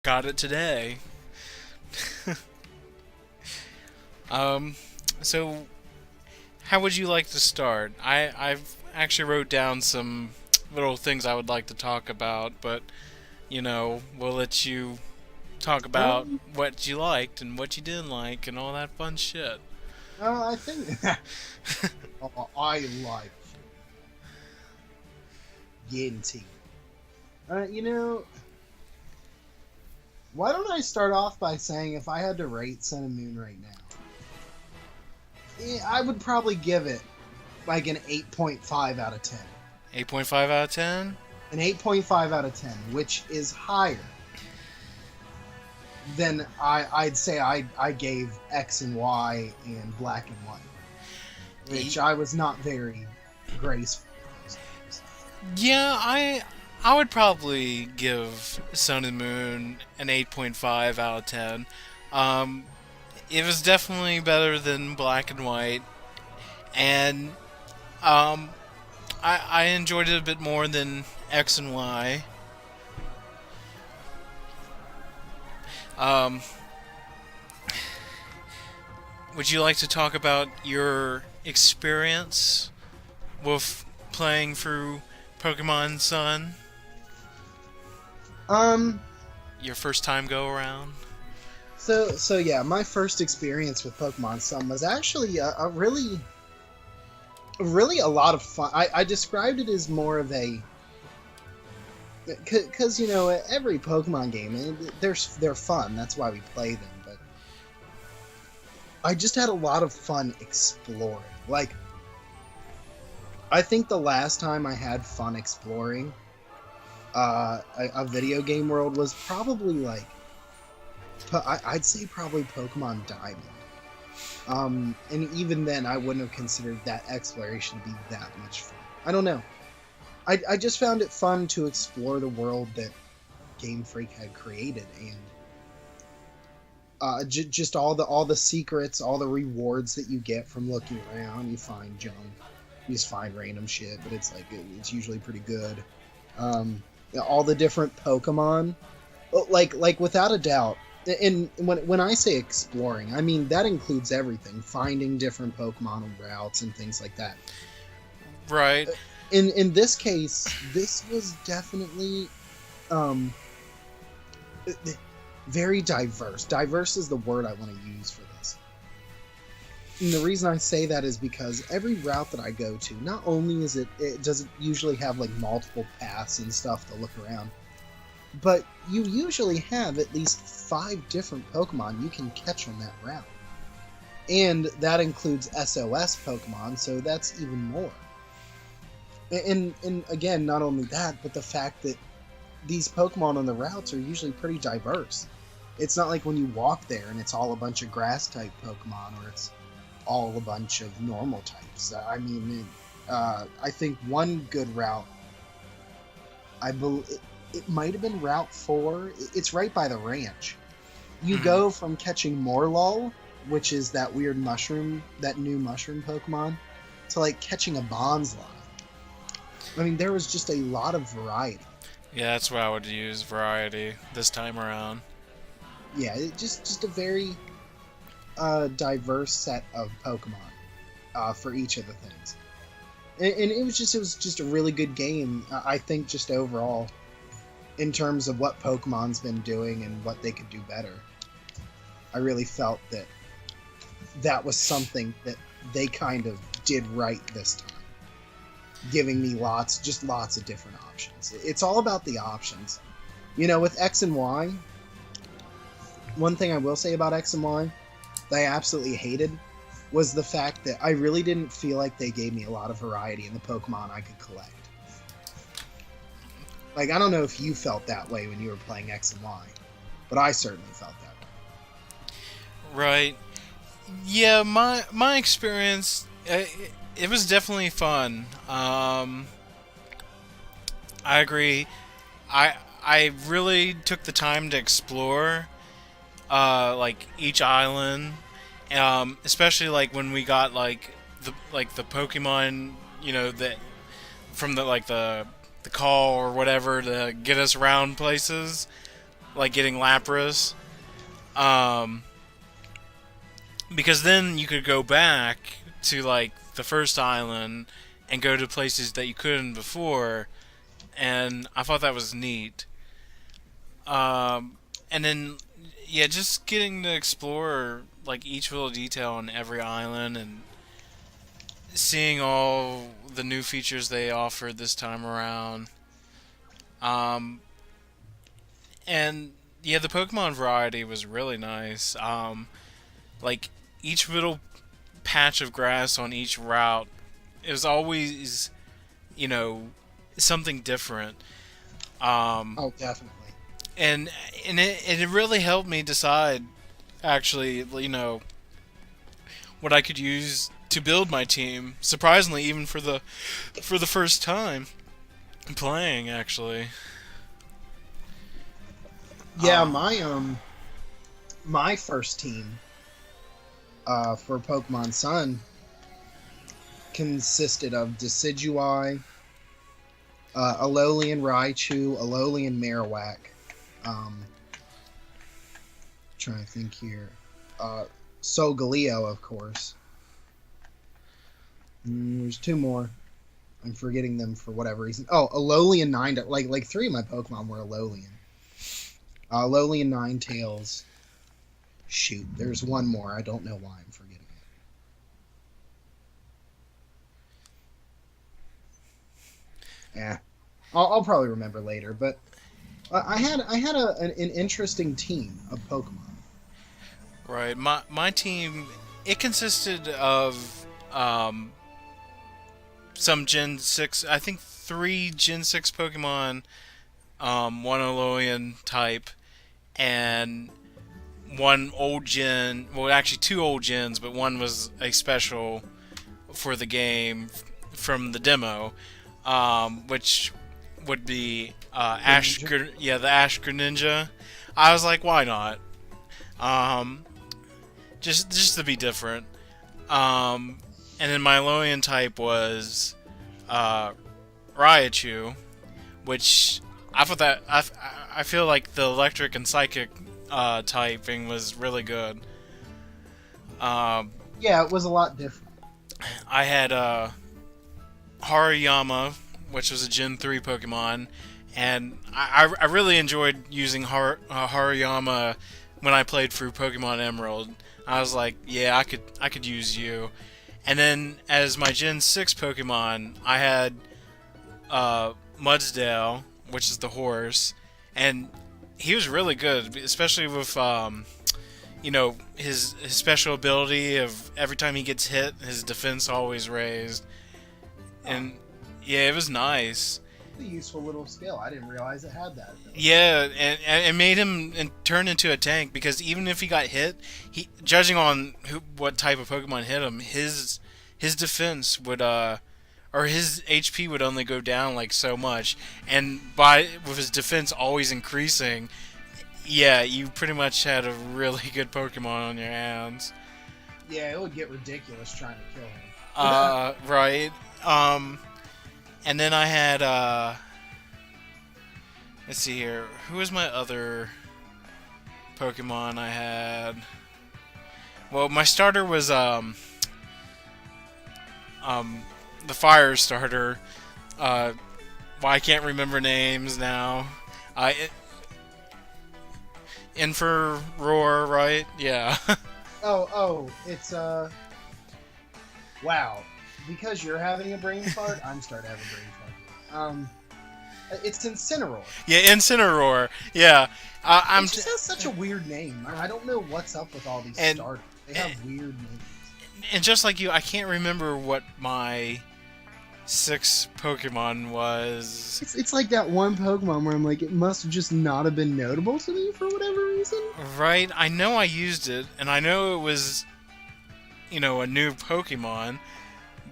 Got it today. Um, so how would you like to start? I've actually wrote down some little things I would like to talk about, but we'll let you talk about Um, what you liked and what you didn't like and all that fun shit. I think I like Yinty. Uh, you know, why don't I start off by saying if I had to rate Sun and Moon right now, I would probably give it like an 8.5 out of 10. 8.5 out of 10? An 8.5 out of 10, which is higher than I'd say I gave X and Y and Black and White, which I was not very graceful in those games. Yeah, I would probably give Sun and Moon an 8.5 out of 10. Um, it was definitely better than Black and White, and um, I enjoyed it a bit more than X and Y. Um, would you like to talk about your experience with playing through Pokemon Sun? Um, Your first time go around? so yeah, my first experience with Pokemon Sun was actually really a lot of fun. I described it as more of a because every Pokemon game they're fun. That's why we play them. But I just had a lot of fun exploring. Like I think the last time I had fun exploring a video game world was probably like I'd say probably Pokemon Diamond. And even then, I wouldn't have considered that exploration to be that much fun. I don't know. I just found it fun to explore the world that Game Freak had created, and just all the secrets, all the rewards that you get from looking around. You find junk, you just find random shit, but it's like it's usually pretty good. All the different Pokemon, like without a doubt. And when I say exploring, I mean that includes everything, finding different Pokemon and routes and things like that. Right. In this case, this was definitely um, very diverse. Diverse is the word I want to use for this. And the reason I say that is because every route that I go to, not only it does it usually have like multiple paths and stuff to look around, but you usually have at least 5 different Pokemon you can catch on that route. And that includes SOS Pokemon, so that's even more. And again, not only that, but the fact that these Pokemon on the routes are usually pretty diverse. It's not like when you walk there and it's all a bunch of grass type Pokemon or it's all a bunch of normal types. I mean, I think one good route, I believe it might have been Route 4. It's right by the ranch. You Mhm. go from catching Morlul, which is that weird mushroom, that new mushroom Pokemon, to like catching a Bonsly. I mean, there was just a lot of variety. Yeah, that's what I would use variety this time around. Yeah, just a very diverse set of Pokemon for each of the things, and it was just a really good game. I think just overall, in terms of what Pokemon's been doing and what they could do better, I really felt that that was something that they kind of did right this time, giving me lots of different options. It's all about the options. With X and Y, one thing I will say about X and Y that I absolutely hated was the fact that I really didn't feel like they gave me a lot of variety in the Pokemon I could collect. Like, I don't know if you felt that way when you were playing X and Y, but I certainly felt that Right. Yeah, my experience, it was definitely fun. I agree. I really took the time to explore like each island, especially like when we got like the Pokemon, that from the call or whatever to get us around places. like getting Lapras. Um, because then you could go back to like the first island and go to places that you couldn't before, and I thought that was neat. And then yeah, just getting to explore like each little detail on every island and seeing all the new features they offered this time around. Um, and yeah, the Pokemon variety was really nice. Like each little patch of grass on each route, it was always, you know, something different. Um, Oh, definitely. and it really helped me decide, actually, what I could use to build my team. Surprisingly, even for the first time playing, actually. Yeah, Um, my first team for Pokemon Sun consisted of Decidueye, Alolan Raichu, Alolan Marowak. Trying to think here. Solgaleo, of course. There's two more. I'm forgetting them for whatever reason. Oh, Alolan Ninetales. Like three of my Pokemon were Alolan. Alolan Ninetales. Shoot, there's one more. I don't know why I'm forgetting it. Yeah, I'll probably remember later. But I had an interesting team of Pokemon. right. My team, it consisted of some Gen 6, I think 3 Gen 6 Pokemon, one Alolan type, and one old gen, well, actually two old gens, but one was a special for the game from the demo, which would be Ash, Greninja? yeah, the Ash Greninja. I was like, why not? Um, just to be different. And then my Alolan type was uh, Raichu, which I thought that I feel like the electric and psychic typing was really good. Um, Yeah, it was a lot different. I had Hariyama, which was a Gen 3 Pokemon, and I really enjoyed using Hariyama when I played through Pokemon Emerald. I was like, yeah, I could use you. And then as my Gen 6 Pokemon, I had Mudsdale, which is the horse, and he was really good, especially with his special ability of every time he gets hit, his defense always raised, and yeah, it was nice. A useful little skill. I didn't realize it had that ability. Yeah, and it made him turn into a tank because even if he got hit, judging on what type of Pokemon hit him, his defense would or his HP would only go down like so much, and with his defense always increasing, yeah, you pretty much had a really good Pokemon on your hands. Yeah, it would get ridiculous trying to kill him. Right. And then I had let's see here. Who was my other Pokemon I had? Well, my starter was the fire starter. Well, I can't remember names now. Uh, Roar, right? Yeah. It's wow. Because you're having a brain fart, I'm starting to have a brain fart. It's Incineroar. Yeah, Incineroar. Yeah. I'm It just has such a weird name. I don't know what's up with all these And- starters. They have weird names. and just like you, I can't remember what my 6 Pokemon was. It's like that one Pokemon where I'm like, it must just not have been notable to me for whatever reason. Right? I know I used it, and I know it was, a new Pokemon,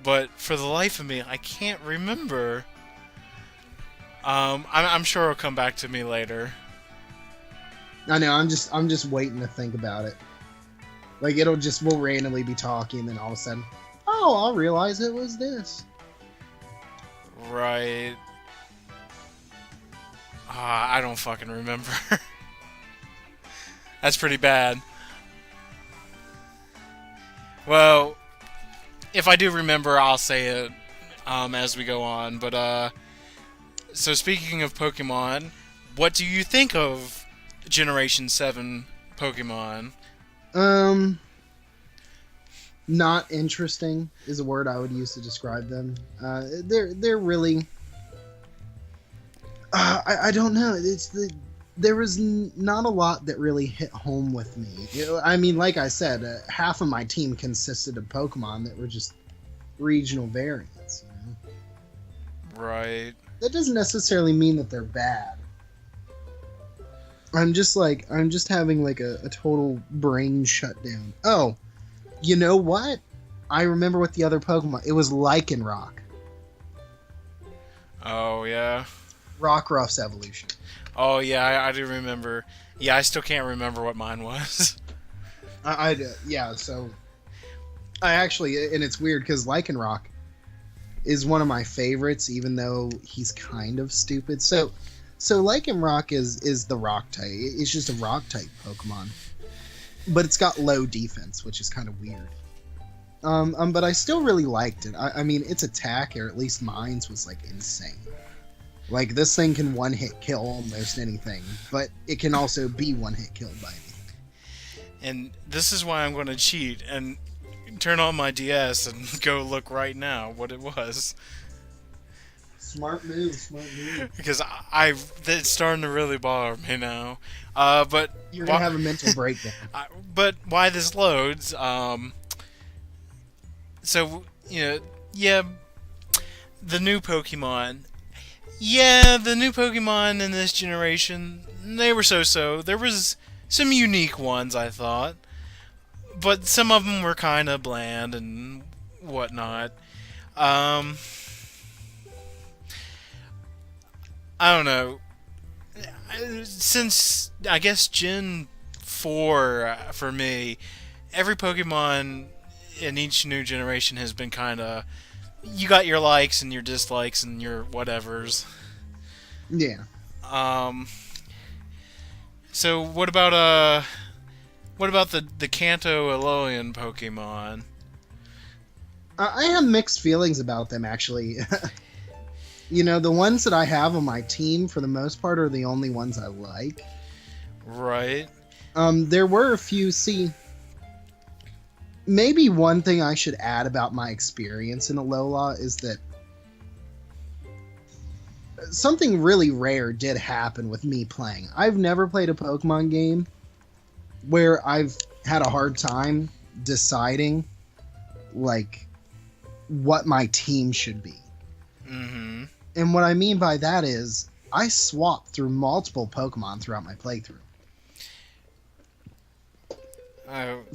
but for the life of me, I can't remember. I'm sure it'll come back to me later. I know. I'm just waiting to think about it. Like we'll randomly be talking, and then all of a sudden, oh, I'll realize it was this. Right. I don't fucking remember. That's pretty bad. Well, if I do remember, I'll say it as we go on. But so speaking of Pokemon, what do you think of Generation 7 Pokemon? Um, Not interesting is a word I would use to describe them. They're really. I don't know. There was not a lot that really hit home with me. I mean, like I said, half of my team consisted of Pokemon that were just regional variants. Right. That doesn't necessarily mean that they're bad. I'm just having like a total brain shutdown. Oh, you know what? I remember what the other Pokemon. It was Lycanroc. Oh, yeah. Rockruff's evolution. Oh, yeah, I do remember. Yeah, I still can't remember what mine was. Yeah, so I actually, and it's weird because Lycanroc is one of my favorites, even though he's kind of stupid. So Lycanroc is the rock type. It's just a rock type Pokemon, but it's got low defense, which is kind of weird. But I still really liked it. I mean, its attack, or at least mine's, was like insane. Like, this thing can one-hit kill almost anything, but it can also be one-hit killed by anything. And this is why I'm going to cheat and turn on my DS and go look right now what it was. Smart move. Because it's starting to really bother me now. But You're going to have a mental breakdown. But why this loads, so, yeah, the new Pokemon. Yeah, the new Pokemon in this generation, they were so-so. There was some unique ones, I thought. But some of them were kind of bland and whatnot. I don't know. Since, I guess, Gen 4, for me, every Pokemon in each new generation has been kind of... You got your likes and your dislikes and your whatevers. Yeah. So what about the Kanto Alolan Pokemon? I have mixed feelings about them, actually. The ones that I have on my team, for the most part, are the only ones I like. Right. There were a few. See, maybe one thing I should add about my experience in Alola is that something really rare did happen with me playing. I've never played a Pokemon game where I've had a hard time deciding, like, what my team should be. Mm-hmm. And what I mean by that is, I swapped through multiple Pokemon throughout my playthrough.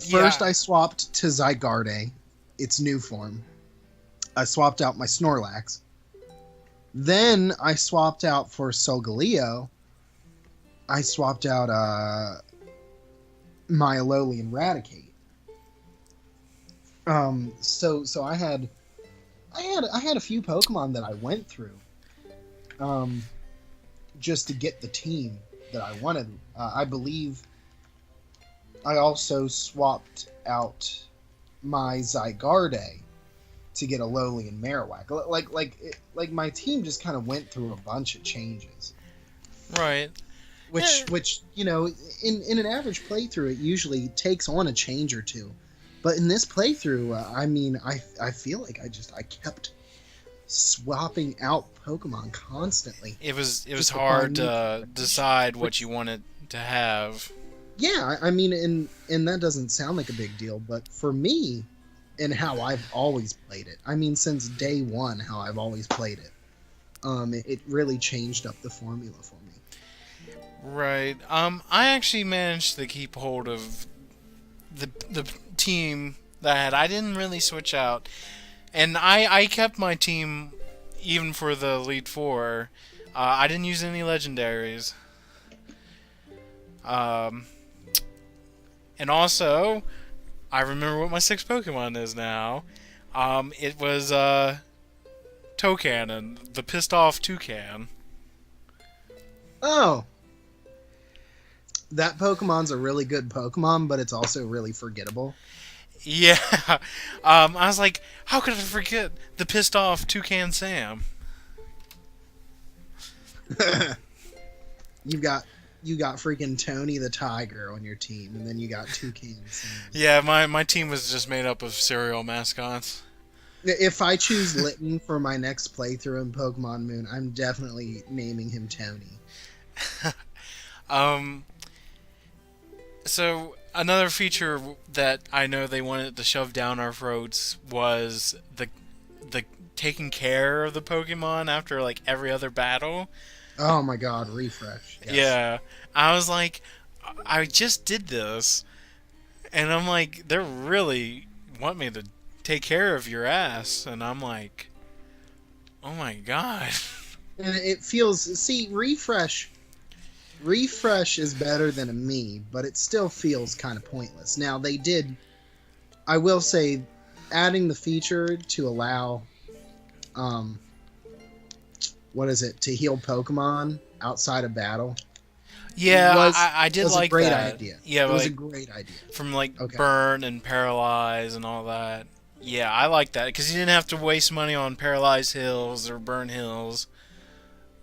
First, I swapped to Zygarde, its new form. I swapped out my Snorlax. Then I swapped out for Solgaleo. I swapped out my Alolan Raticate. So I had a few Pokemon that I went through, just to get the team that I wanted. I believe I also swapped out my Zygarde to get Alolan Marowak. Like my team just kind of went through a bunch of changes. Right. Which in an average playthrough, it usually takes on a change or two. But in this playthrough, I feel like I kept swapping out Pokemon constantly. It was hard to decide what you wanted to have. Yeah, I mean, and that doesn't sound like a big deal, but for me, and how I've always played it, I mean, since day one, how I've always played it, it really changed up the formula for me. Right. I actually managed to keep hold of the team that I had. I didn't really switch out, and I kept my team even for the Elite Four. I didn't use any legendaries. And also, I remember what my sixth Pokemon is now. It was Toucannon, the pissed off toucan. Oh, that Pokemon's a really good Pokemon, but it's also really forgettable. Yeah. I was like, how could I forget the pissed off Toucan Sam? You got freaking Tony the Tiger on your team, and then you got Toucan Sam. Yeah, my team was just made up of cereal mascots. If I choose Litten for my next playthrough in Pokemon Moon, I'm definitely naming him Tony. Um, so another feature that I know they wanted to shove down our throats was the taking care of the Pokemon after like every other battle. Oh my god, refresh. Yes. Yeah, I was like, I just did this, and I'm like, they really want me to take care of your ass, and I'm like, oh my god. And it feels, see, refresh is better than a me, but it still feels kind of pointless. Now they did, I will say, adding the feature to allow what is it, to heal Pokemon outside of battle. Yeah, was, I did was like a great that. idea. Yeah, it was like, a great idea. from like Okay. burn and paralyze and all that. Yeah, I like that because you didn't have to waste money on paralyzed hills or burn hills,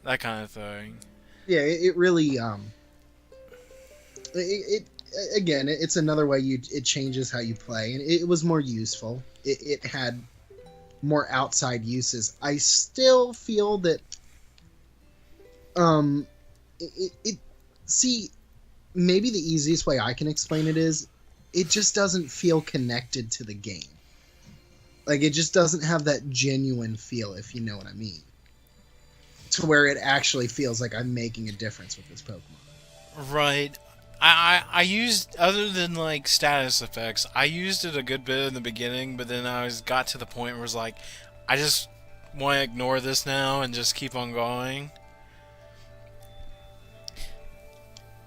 that kind of thing. Yeah, it really it again, it's another way it changes how you play, and it was more useful. It had more outside uses. I still feel that it see, maybe the easiest way I can explain it is it just doesn't feel connected to the game. Like, it just doesn't have that genuine feel, if you know what I mean, to where it actually feels like I'm making a difference with this Pokemon. Right. I used, other than like status effects, I used it a good bit in the beginning, but then got to the point where it was like, I just want to ignore this now and just keep on going.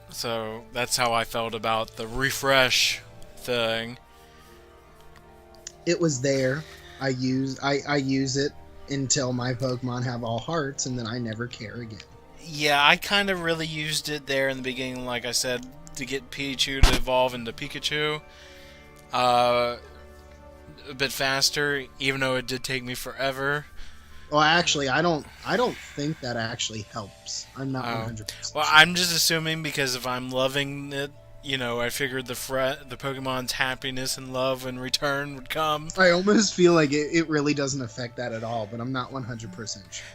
So that's how I felt about the refresh thing. It was there. I use it until my Pokemon have all hearts, and then I never care again. Yeah, I kind of really used it there in the beginning, like I said, to get Pichu to evolve into Pikachu a bit faster, even though it did take me forever. Well, actually, I don't think that actually helps. I'm not 100%. Well, I'm just assuming because if I'm loving it, I figured the Pokemon's happiness and love in return would come. I almost feel like it really doesn't affect that at all, but I'm not 100% sure.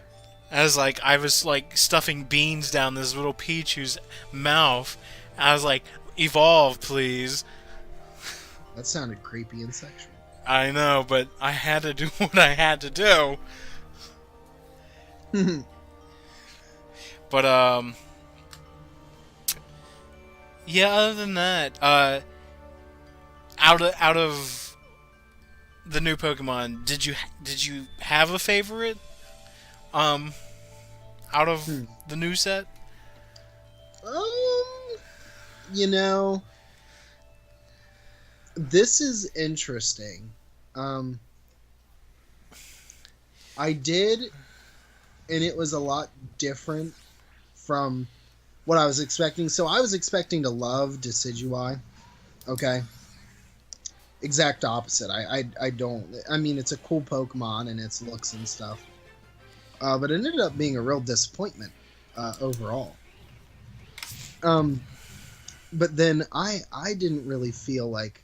As like I was like stuffing beans down this little Pichu's mouth. I was like, evolve, please. That sounded creepy and sexual. I know, but I had to do what I had to do. But yeah. Other than that, out of the new Pokemon, did you have a favorite? Out of the new set? This is interesting. I did, and it was a lot different from what I was expecting. So I was expecting to love Decidueye. Okay. Exact opposite. I don't. I mean, it's a cool Pokemon and its looks and stuff. But it ended up being a real disappointment overall. But then I didn't really feel like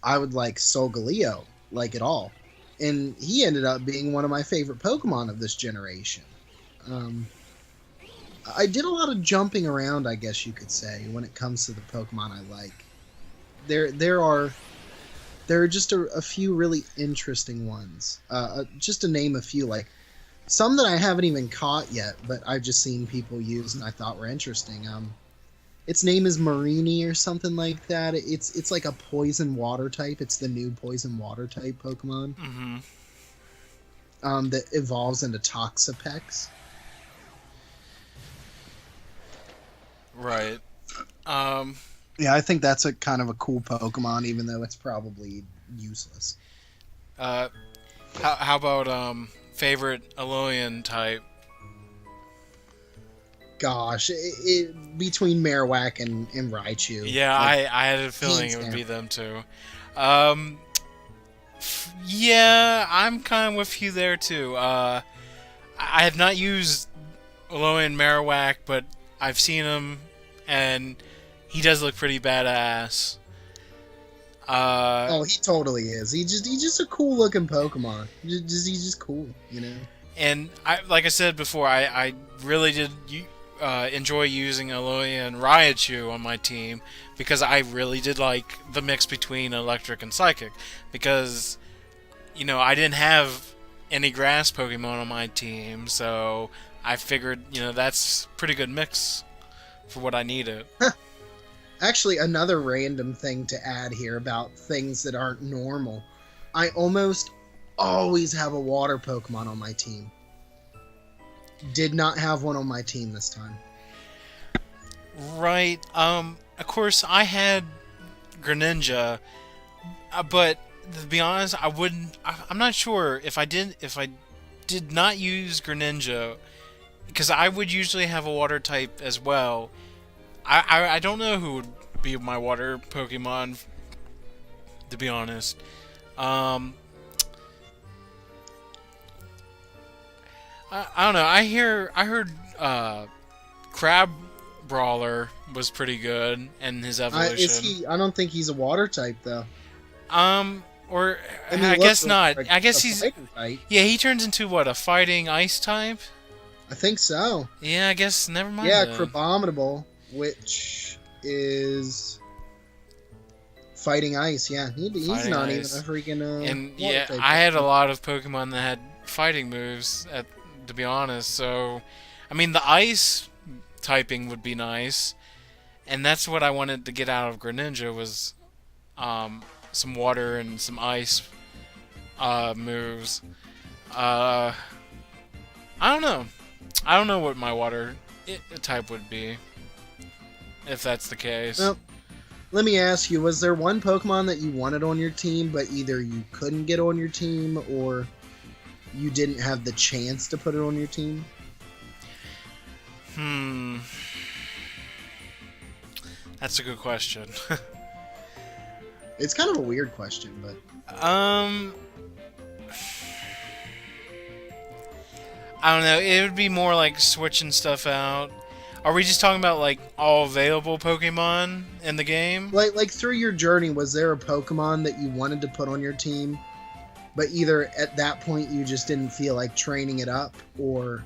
I would like Solgaleo like at all. And he ended up being one of my favorite Pokemon of this generation. I did a lot of jumping around, I guess you could say, when it comes to the Pokemon I like. There are just a few really interesting ones. Just to name a few, like some that I haven't even caught yet, but I've just seen people use and I thought were interesting. Its name is Marini or something like that. It's like a poison water type. It's the new poison water type Pokemon. Mm-hmm. That evolves into Toxapex. Right. Yeah, I think that's a kind of a cool Pokemon, even though it's probably useless. How about favorite Alolan type? gosh, between Marowak and Raichu. Yeah, Like, I had a feeling hands it would down. be them too. Um, yeah, I'm kind of with you there too. I have not used Alolan Marowak, but I've seen him, and he does look pretty badass. Uh, Oh, he totally is. He's just a cool looking Pokemon. He's just cool, you know. and like I said before, I really did enjoy using Alolan and Raichu on my team because I really did like the mix between Electric and Psychic. Because, I didn't have any grass Pokemon on my team, so I figured, that's pretty good mix for what I needed. Actually, another random thing to add here about things that aren't normal. I almost always have a water Pokemon on my team. Did not have one on my team this time. Right. Of course, I had Greninja, but to be honest, I wouldn't. I'm not sure if I did. If I did not use Greninja, because I would usually have a water type as well. I don't know who would be my water Pokemon. To be honest, I don't know. I heard Crab Brawler was pretty good and his evolution. Is he? I don't think he's a water type though. Or I mean, I he guess looks not. like I guess a he's fighter type. yeah. He turns into what, a fighting ice type? I think so. Yeah, I guess never mind. Yeah, then. Crabominable, which is fighting ice. Yeah, he's Fighting not ice. even a freaking. And water yeah, type. I had a lot of Pokemon that had fighting moves. To be honest, so I mean the ice typing would be nice, and that's what I wanted to get out of Greninja was some water and some ice moves. I don't know. I don't know what my water type would be if that's the case. Well, let me ask you: was there one Pokemon that you wanted on your team, but either you couldn't get on your team, or you didn't have the chance to put it on your team? That's a good question. It's kind of a weird question, but I don't know. It would be more like switching stuff out. Are we just talking about like all available Pokemon in the game? like through your journey, was there a Pokemon that you wanted to put on your team, but either at that point you just didn't feel like training it up, or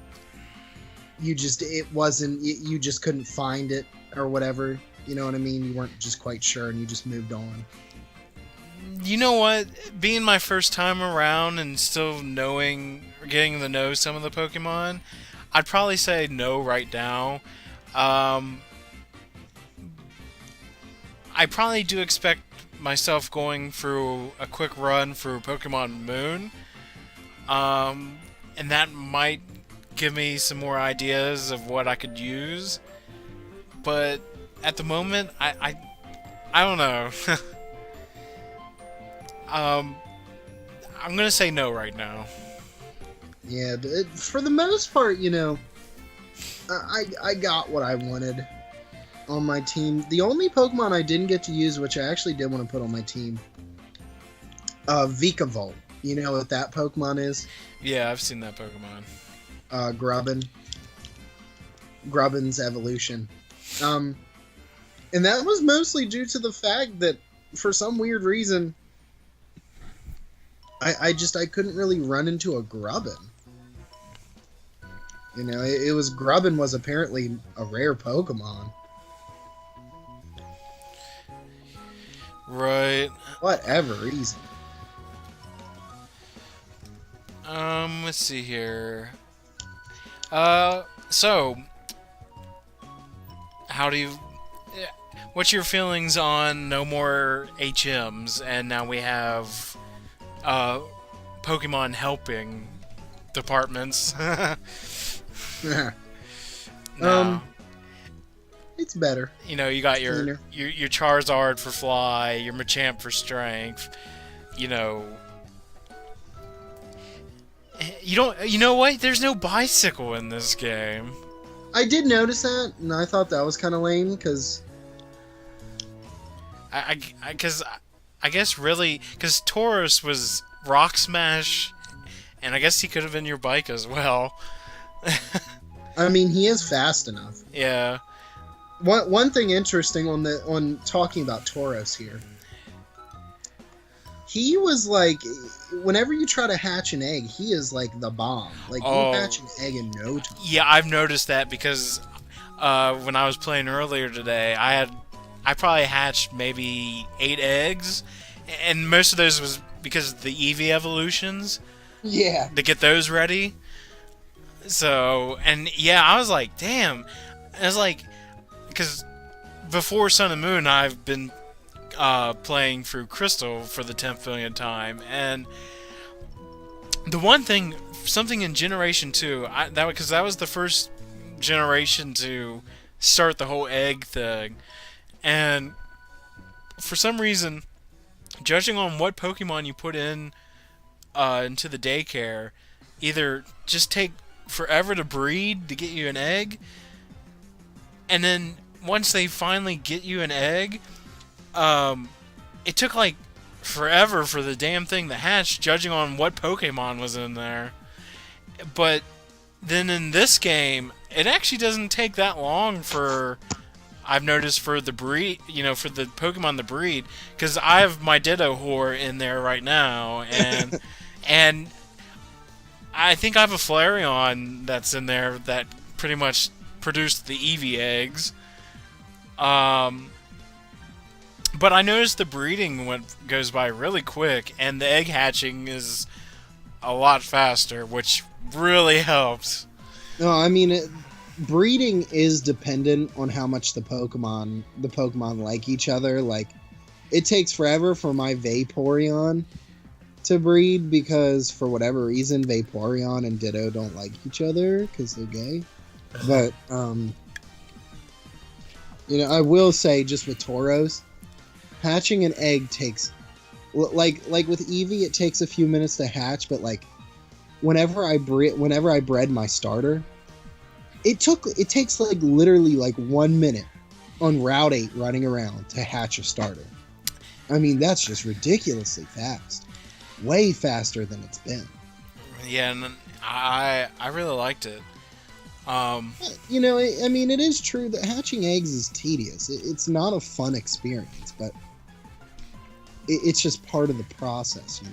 you just you just couldn't find it or whatever? You know what I mean? You weren't just quite sure, and you just moved on. You know what? Being my first time around and still getting to know some of the Pokemon, I'd probably say no right now. I probably do expect myself going through a quick run through Pokemon Moon, and that might give me some more ideas of what I could use. But at the moment, I don't know. I'm gonna say no right now. Yeah, for the most part, I got what I wanted on my team. The only Pokemon I didn't get to use, which I actually did want to put on my team, Vikavolt. You know what that Pokemon is? Yeah, I've seen that Pokemon. Grubbin. Grubbin's evolution. And that was mostly due to the fact that, for some weird reason, I couldn't really run into a Grubbin. Grubbin was apparently a rare Pokemon. Right. Whatever reason. Let's see here. So, how do you... What's your feelings on no more HMs, and now we have Pokemon helping departments? Now, It's better. you got your Cleaner. your Charizard for Fly, your Machamp for Strength. You don't. You know what? There's no bicycle in this game. I did notice that, and I thought that was kind of lame because Because I guess really, because Tauros was Rock Smash, and I guess he could have been your bike as well. I mean he is fast enough. Yeah. One thing interesting on talking about Tauros here. He was like, whenever you try to hatch an egg, he is like the bomb. Like you hatch an egg in no time. Yeah, I've noticed that because when I was playing earlier today, I probably hatched maybe 8 eggs, and most of those was because of the Eevee evolutions. Yeah. To get those ready. So, and yeah, I was like, damn. I was like, because before Sun and Moon, I've been playing through Crystal for the 10th millionth time, and the one thing, something in Generation 2, because that was the first generation to start the whole egg thing, and for some reason, judging on what Pokemon you put in into the daycare, either just take forever to breed to get you an egg, and then once they finally get you an egg, it took like forever for the damn thing to hatch, judging on what Pokemon was in there. But then in this game, it actually doesn't take that long for, I've noticed, for the breed, for the Pokemon to breed, because I have my Ditto in there right now, and and I think I have a Flareon that's in there that pretty much produced the Eevee eggs. But I noticed the breeding goes by really quick, and the egg hatching is a lot faster, which really helps. No, I mean, breeding is dependent on how much the Pokemon like each other. Like, it takes forever for my Vaporeon to breed because, for whatever reason, Vaporeon and Ditto don't like each other because they're gay. But, I will say, just with Tauros, hatching an egg takes, like with Eevee, it takes a few minutes to hatch, but like whenever I bred my starter, it takes like literally like 1 minute on Route 8 running around to hatch a starter. I mean, that's just ridiculously fast. Way faster than it's been. Yeah, and I really liked it. I mean, it is true that hatching eggs is tedious. It's not a fun experience, but it's just part of the process,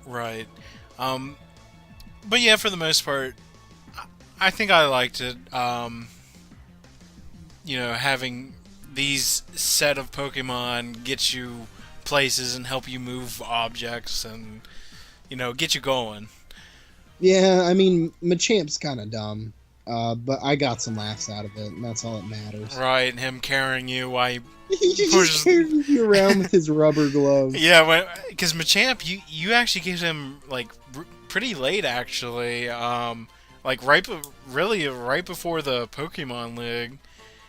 Right. But yeah, for the most part, I think I liked it. Having these set of Pokemon get you places and help you move objects and, get you going. Yeah, I mean, Machamp's kind of dumb, but I got some laughs out of it, and that's all that matters. Right, and him carrying you while he just carrying you around with his rubber glove. Yeah, because Machamp, you actually get him like pretty late, actually. Like right before the Pokemon League.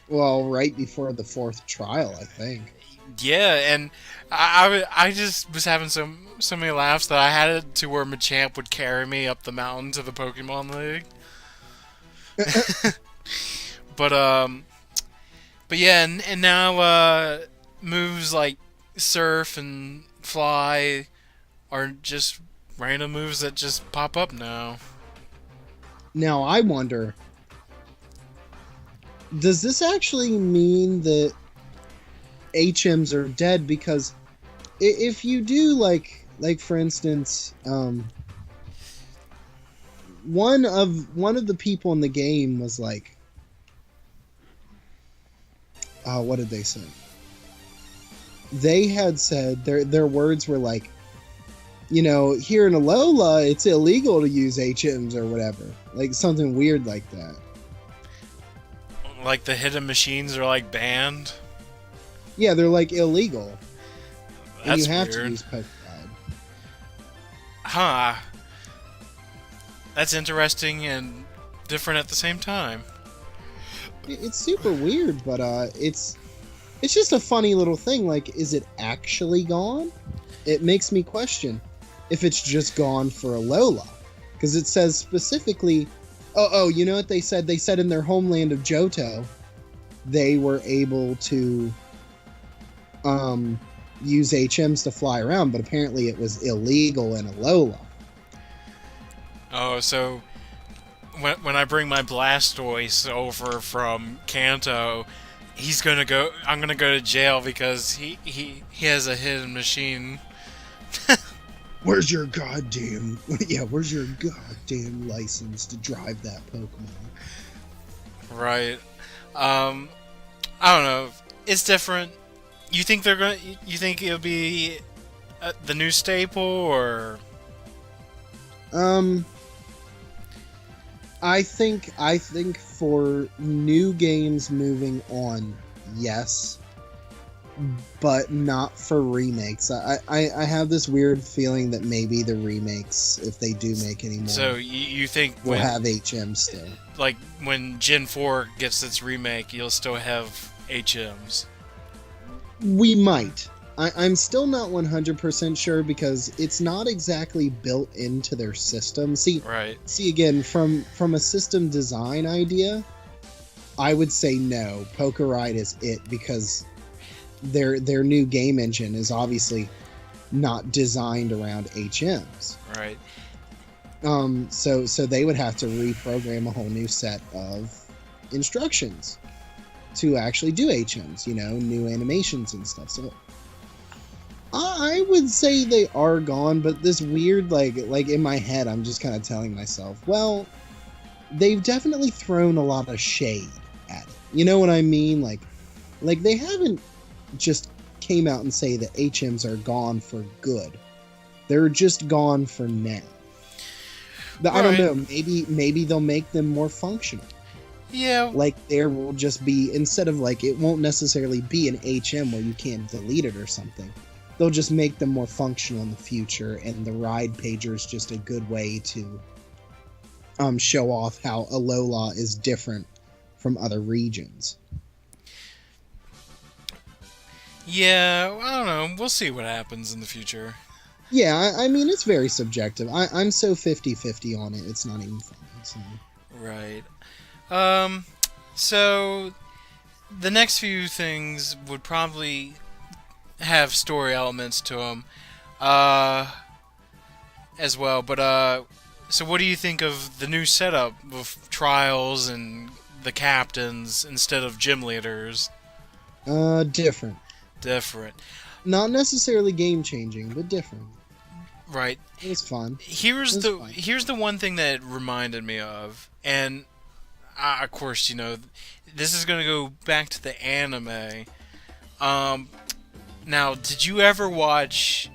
Well, right before the 4th trial, I think. Yeah, and I just was having so many laughs that I had it to where Machamp would carry me up the mountain to the Pokemon League. But yeah, and now moves like Surf and Fly are just random moves that just pop up now. Now I wonder, does this actually mean that HMs are dead? Because if you do like for instance, one of the people in the game was like, what did they say? They had said their words were like, here in Alola, it's illegal to use HMs or whatever, like something weird like that. Like the hidden machines are like banned. Yeah, they're like illegal. That's and you have weird. To use Pokemon. Huh. That's interesting and different at the same time. It's super weird, but it's just a funny little thing. Like, is it actually gone? It makes me question if it's just gone for Alola, because it says specifically Oh, you know what they said? They said in their homeland of Johto, they were able to use HMs to fly around, but apparently it was illegal in Alola. Oh, so when I bring my Blastoise over from Kanto, he's gonna go. I'm gonna go to jail because he has a hidden machine. Where's your goddamn where's your goddamn license to drive that Pokemon? Right. I don't know. It's different. You think they're gonna? You think it'll be the new staple, or? I think for new games moving on, yes, but not for remakes. I have this weird feeling that maybe the remakes, if they do make any more, So you think will when, have HM still. like when Gen 4 gets its remake, you'll still have HMs? We might. I'm still not 100% sure because it's not exactly built into their system. Right. See again, from a system design idea, I would say no. Pokeride is it because their new game engine is obviously not designed around HMs. Right. So they would have to reprogram a whole new set of instructions to actually do HMs, new animations and stuff. So I would say they are gone, but this weird, like in my head, I'm just kind of telling myself, well, they've definitely thrown a lot of shade at it. You know what I mean? Like they haven't just came out and say that HMs are gone for good. They're just gone for now. I don't know. Maybe they'll make them more functional. Yeah. Like there will just be, instead of it won't necessarily be an HM where you can't delete it or something. They'll just make them more functional in the future, and the ride pager is just a good way to show off how Alola is different from other regions. Yeah, I don't know. We'll see what happens in the future. Yeah, I mean, it's very subjective. I'm so 50-50 on it, it's not even funny. So. Right. So the next few things would probably have story elements to them, as well. But so what do you think of the new setup of trials and the captains instead of gym leaders? Different. Different. Not necessarily game changing, but different. Right. It was fun. Here's the one thing that it reminded me of, and of course, this is gonna go back to the anime. Now, did you ever watch?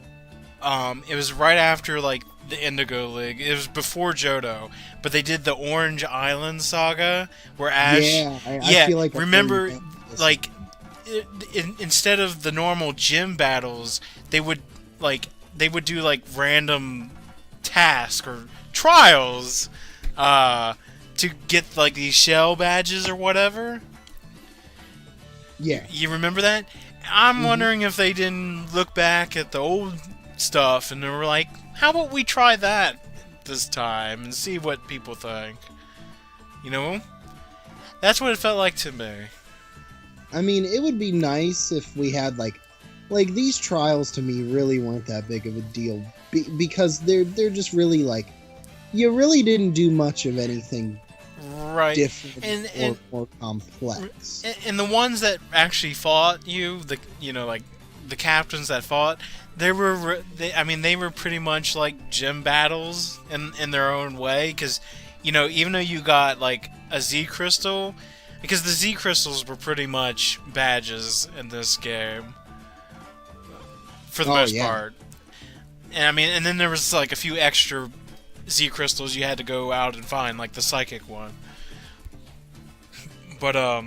It was right after the Indigo League. It was before Johto, but they did the Orange Island saga where Ash. Yeah, I feel like remember, instead of the normal gym battles, they would do random tasks or trials, to get these shell badges or whatever. Yeah. You remember that? I'm wondering if they didn't look back at the old stuff and they were like, how about we try that this time and see what people think? That's what it felt like to me. I mean, it would be nice if we had these trials to me really weren't that big of a deal because they're just really you really didn't do much of anything different or more complex. And the ones that actually fought you, the captains that fought, they were pretty much like gym battles in their own way, because even though you got a Z crystal, because the Z crystals were pretty much badges in this game for the most part. And then there was a few extra Z crystals you had to go out and find, like the psychic one. But yeah,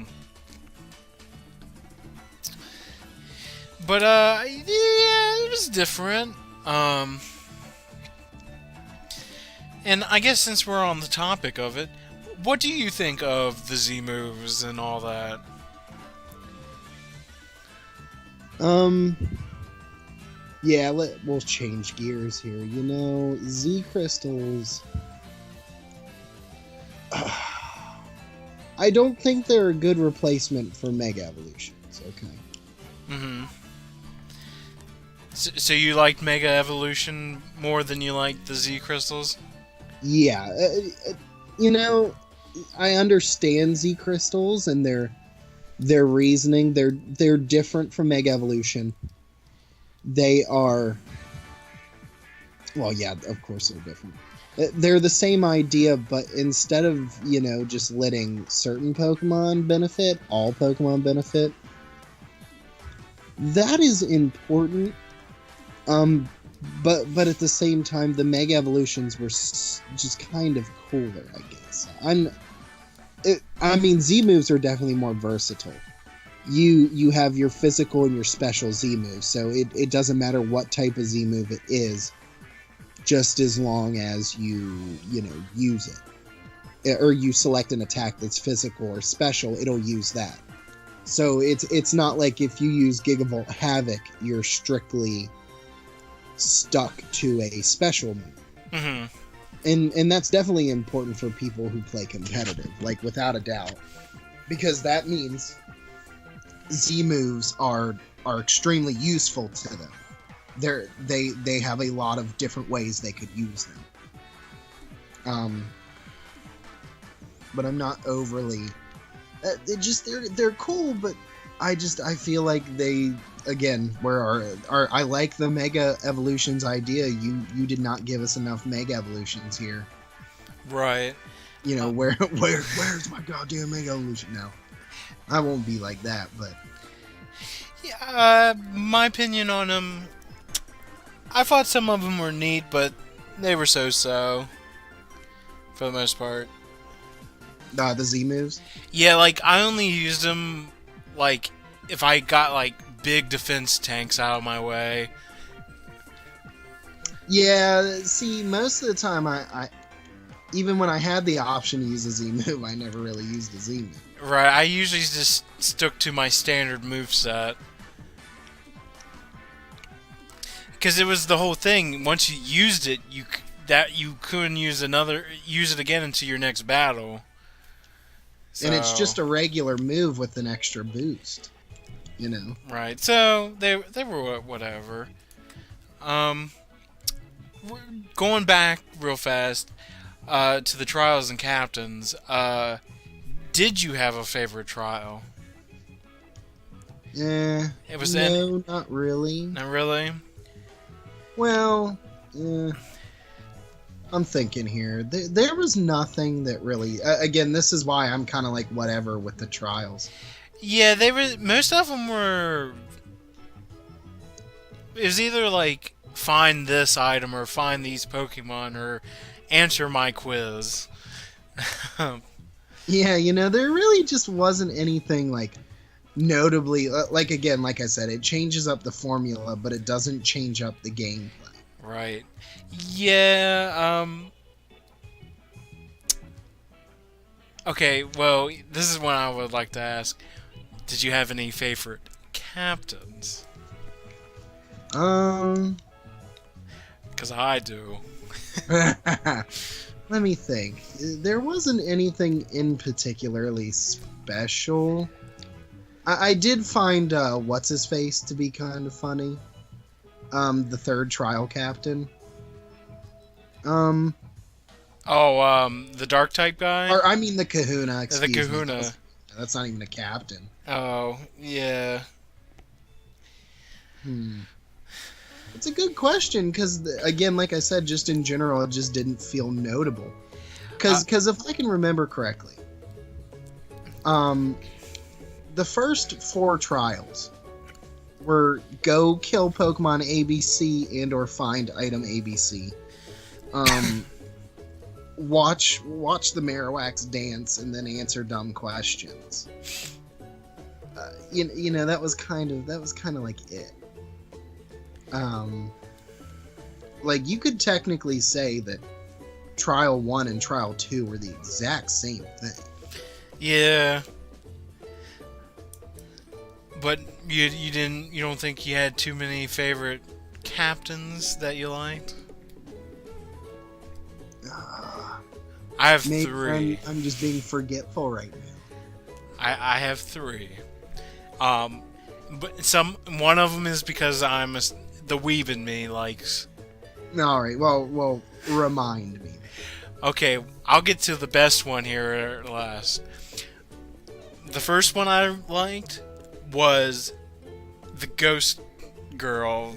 it was different. And I guess since we're on the topic of it, what do you think of the Z moves and all that? Yeah, we'll change gears here. Z crystals. I don't think they're a good replacement for Mega Evolutions. Okay. Mm-hmm. So you liked Mega Evolution more than you liked the Z Crystals? Yeah, you know, I understand Z Crystals and their reasoning. They're different from Mega Evolution. They are, well, yeah, of course they're different. They're the same idea, but instead of, just letting certain Pokemon benefit, all Pokemon benefit. That is important. But at the same time, the Mega Evolutions were just kind of cooler, I guess. I mean, Z moves are definitely more versatile. You have your physical and your special Z moves, so it doesn't matter what type of Z move it is, just as long as you use it, or you select an attack that's physical or special, it'll use that. So it's not like if you use Gigavolt Havoc, you're strictly stuck to a special move. Mm-hmm. And that's definitely important for people who play competitive, like without a doubt, because that means Z moves are extremely useful to them. They have a lot of different ways they could use them. But I'm not overly. They're cool, but I feel like they, again, I like the Mega Evolutions idea. You did not give us enough Mega Evolutions here. Right. Where's my goddamn Mega Evolution now? I won't be like that, but yeah, my opinion on them, I thought some of them were neat, but they were so-so for the most part. The Z moves. Yeah, like I only used them like if I got like big defense tanks out of my way. Yeah, see, most of the time I even when I had the option to use a Z move, I never really used the Z move. Right, I usually just stuck to my standard moveset. Because it was the whole thing. Once you used it, you couldn't use it again until your next battle. So, and it's just a regular move with an extra boost, Right. So they were whatever. Going back real fast to the trials and captains. Did you have a favorite trial? It was no, not really. Not really. Well, I'm thinking here. There was nothing that really. Again, this is why I'm kind of like whatever with the trials. Yeah, they were. Most of them were. It was either like find this item or find these Pokemon or answer my quiz. Yeah, there really just wasn't anything like notably. Like again, like I said, it changes up the formula, but it doesn't change up the gameplay. Right. Yeah, okay, well, this is what I would like to ask. Did you have any favorite captains? Because I do. Let me think. There wasn't anything in particularly special. I did find what's-his-face to be kind of funny. The third trial captain. The dark type guy? Or I mean the Kahuna, excuse me. The Kahuna. That's not even a captain. Oh, yeah. It's a good question, because, again, like I said, just in general, it just didn't feel notable. Because if I can remember correctly, the first 4 trials were go kill Pokemon ABC and or find item ABC. Watch the Marowaks dance and then answer dumb questions. That was kind of like it. Like you could technically say that Trial 1 and Trial 2 were the exact same thing. Yeah. But you don't think you had too many favorite captains that you liked? I have 3. I'm just being forgetful right now. I have three. But one of them is because the weeb in me likes. All right. Well, remind me. Okay, I'll get to the best one here last. The first one I liked was the ghost girl.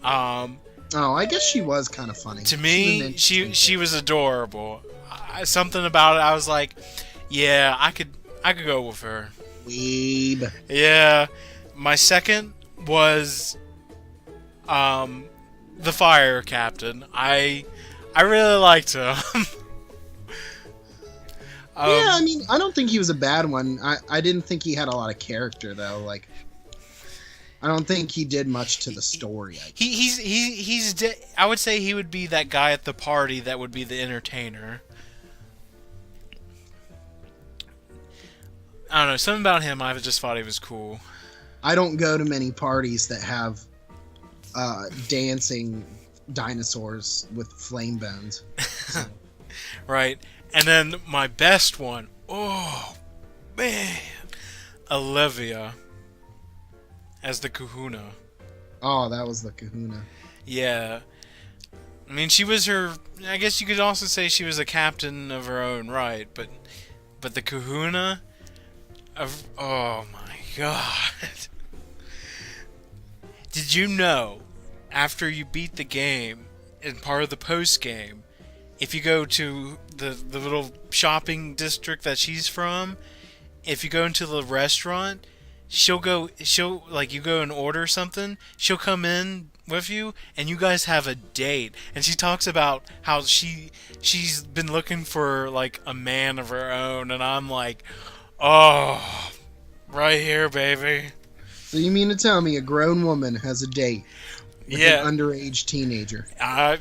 Oh, I guess she was kind of funny. To me, she was adorable. Something about it, I was like, yeah, I could go with her. Weeb. Yeah. My second was the fire captain. I really liked him. Yeah, I mean, I don't think he was a bad one. I didn't think he had a lot of character though. Like, I don't think he did much to the story. I would say he would be that guy at the party that would be the entertainer. I don't know, something about him. I just thought he was cool. I don't go to many parties that have dancing dinosaurs with flame bones. So. Right. And then my best one, oh man, Olivia as the Kahuna. Oh, that was the Kahuna. Yeah. I mean, she was I guess you could also say she was a captain of her own right, but the Kahuna oh my god. Did you know, after you beat the game, in part of the post game, if you go to the little shopping district that she's from, if you go into the restaurant, she'll like, you go and order something, she'll come in with you and you guys have a date, and she talks about how she's been looking for like a man of her own, and I'm like, oh, right here, baby. So you mean to tell me a grown woman has a date with an underage teenager?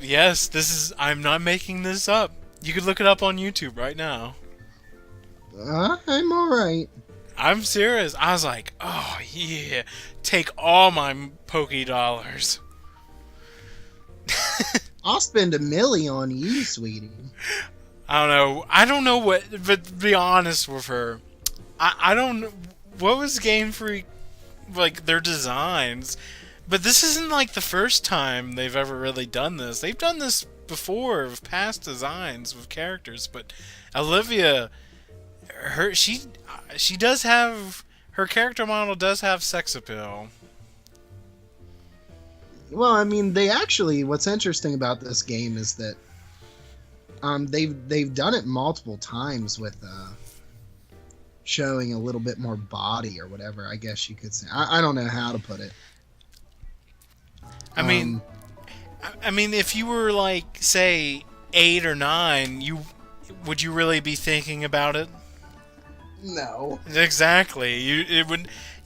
Yes, I'm not making this up. You could look it up on YouTube right now. I'm alright. I'm serious. I was like, oh yeah, take all my Poké dollars. I'll spend $1 million on you, sweetie. I don't know what, but to be honest with her, I don't. What was Game Freak, like, their designs? But this isn't like the first time they've ever really done this. They've done this before with past designs with characters, but Olivia, she does have, her character model does have sex appeal. Well, I mean, what's interesting about this game is that they've done it multiple times with showing a little bit more body or whatever, I guess you could say. I don't know how to put it. I mean, if you were like, say, 8 or 9, would you really be thinking about it? No. Exactly.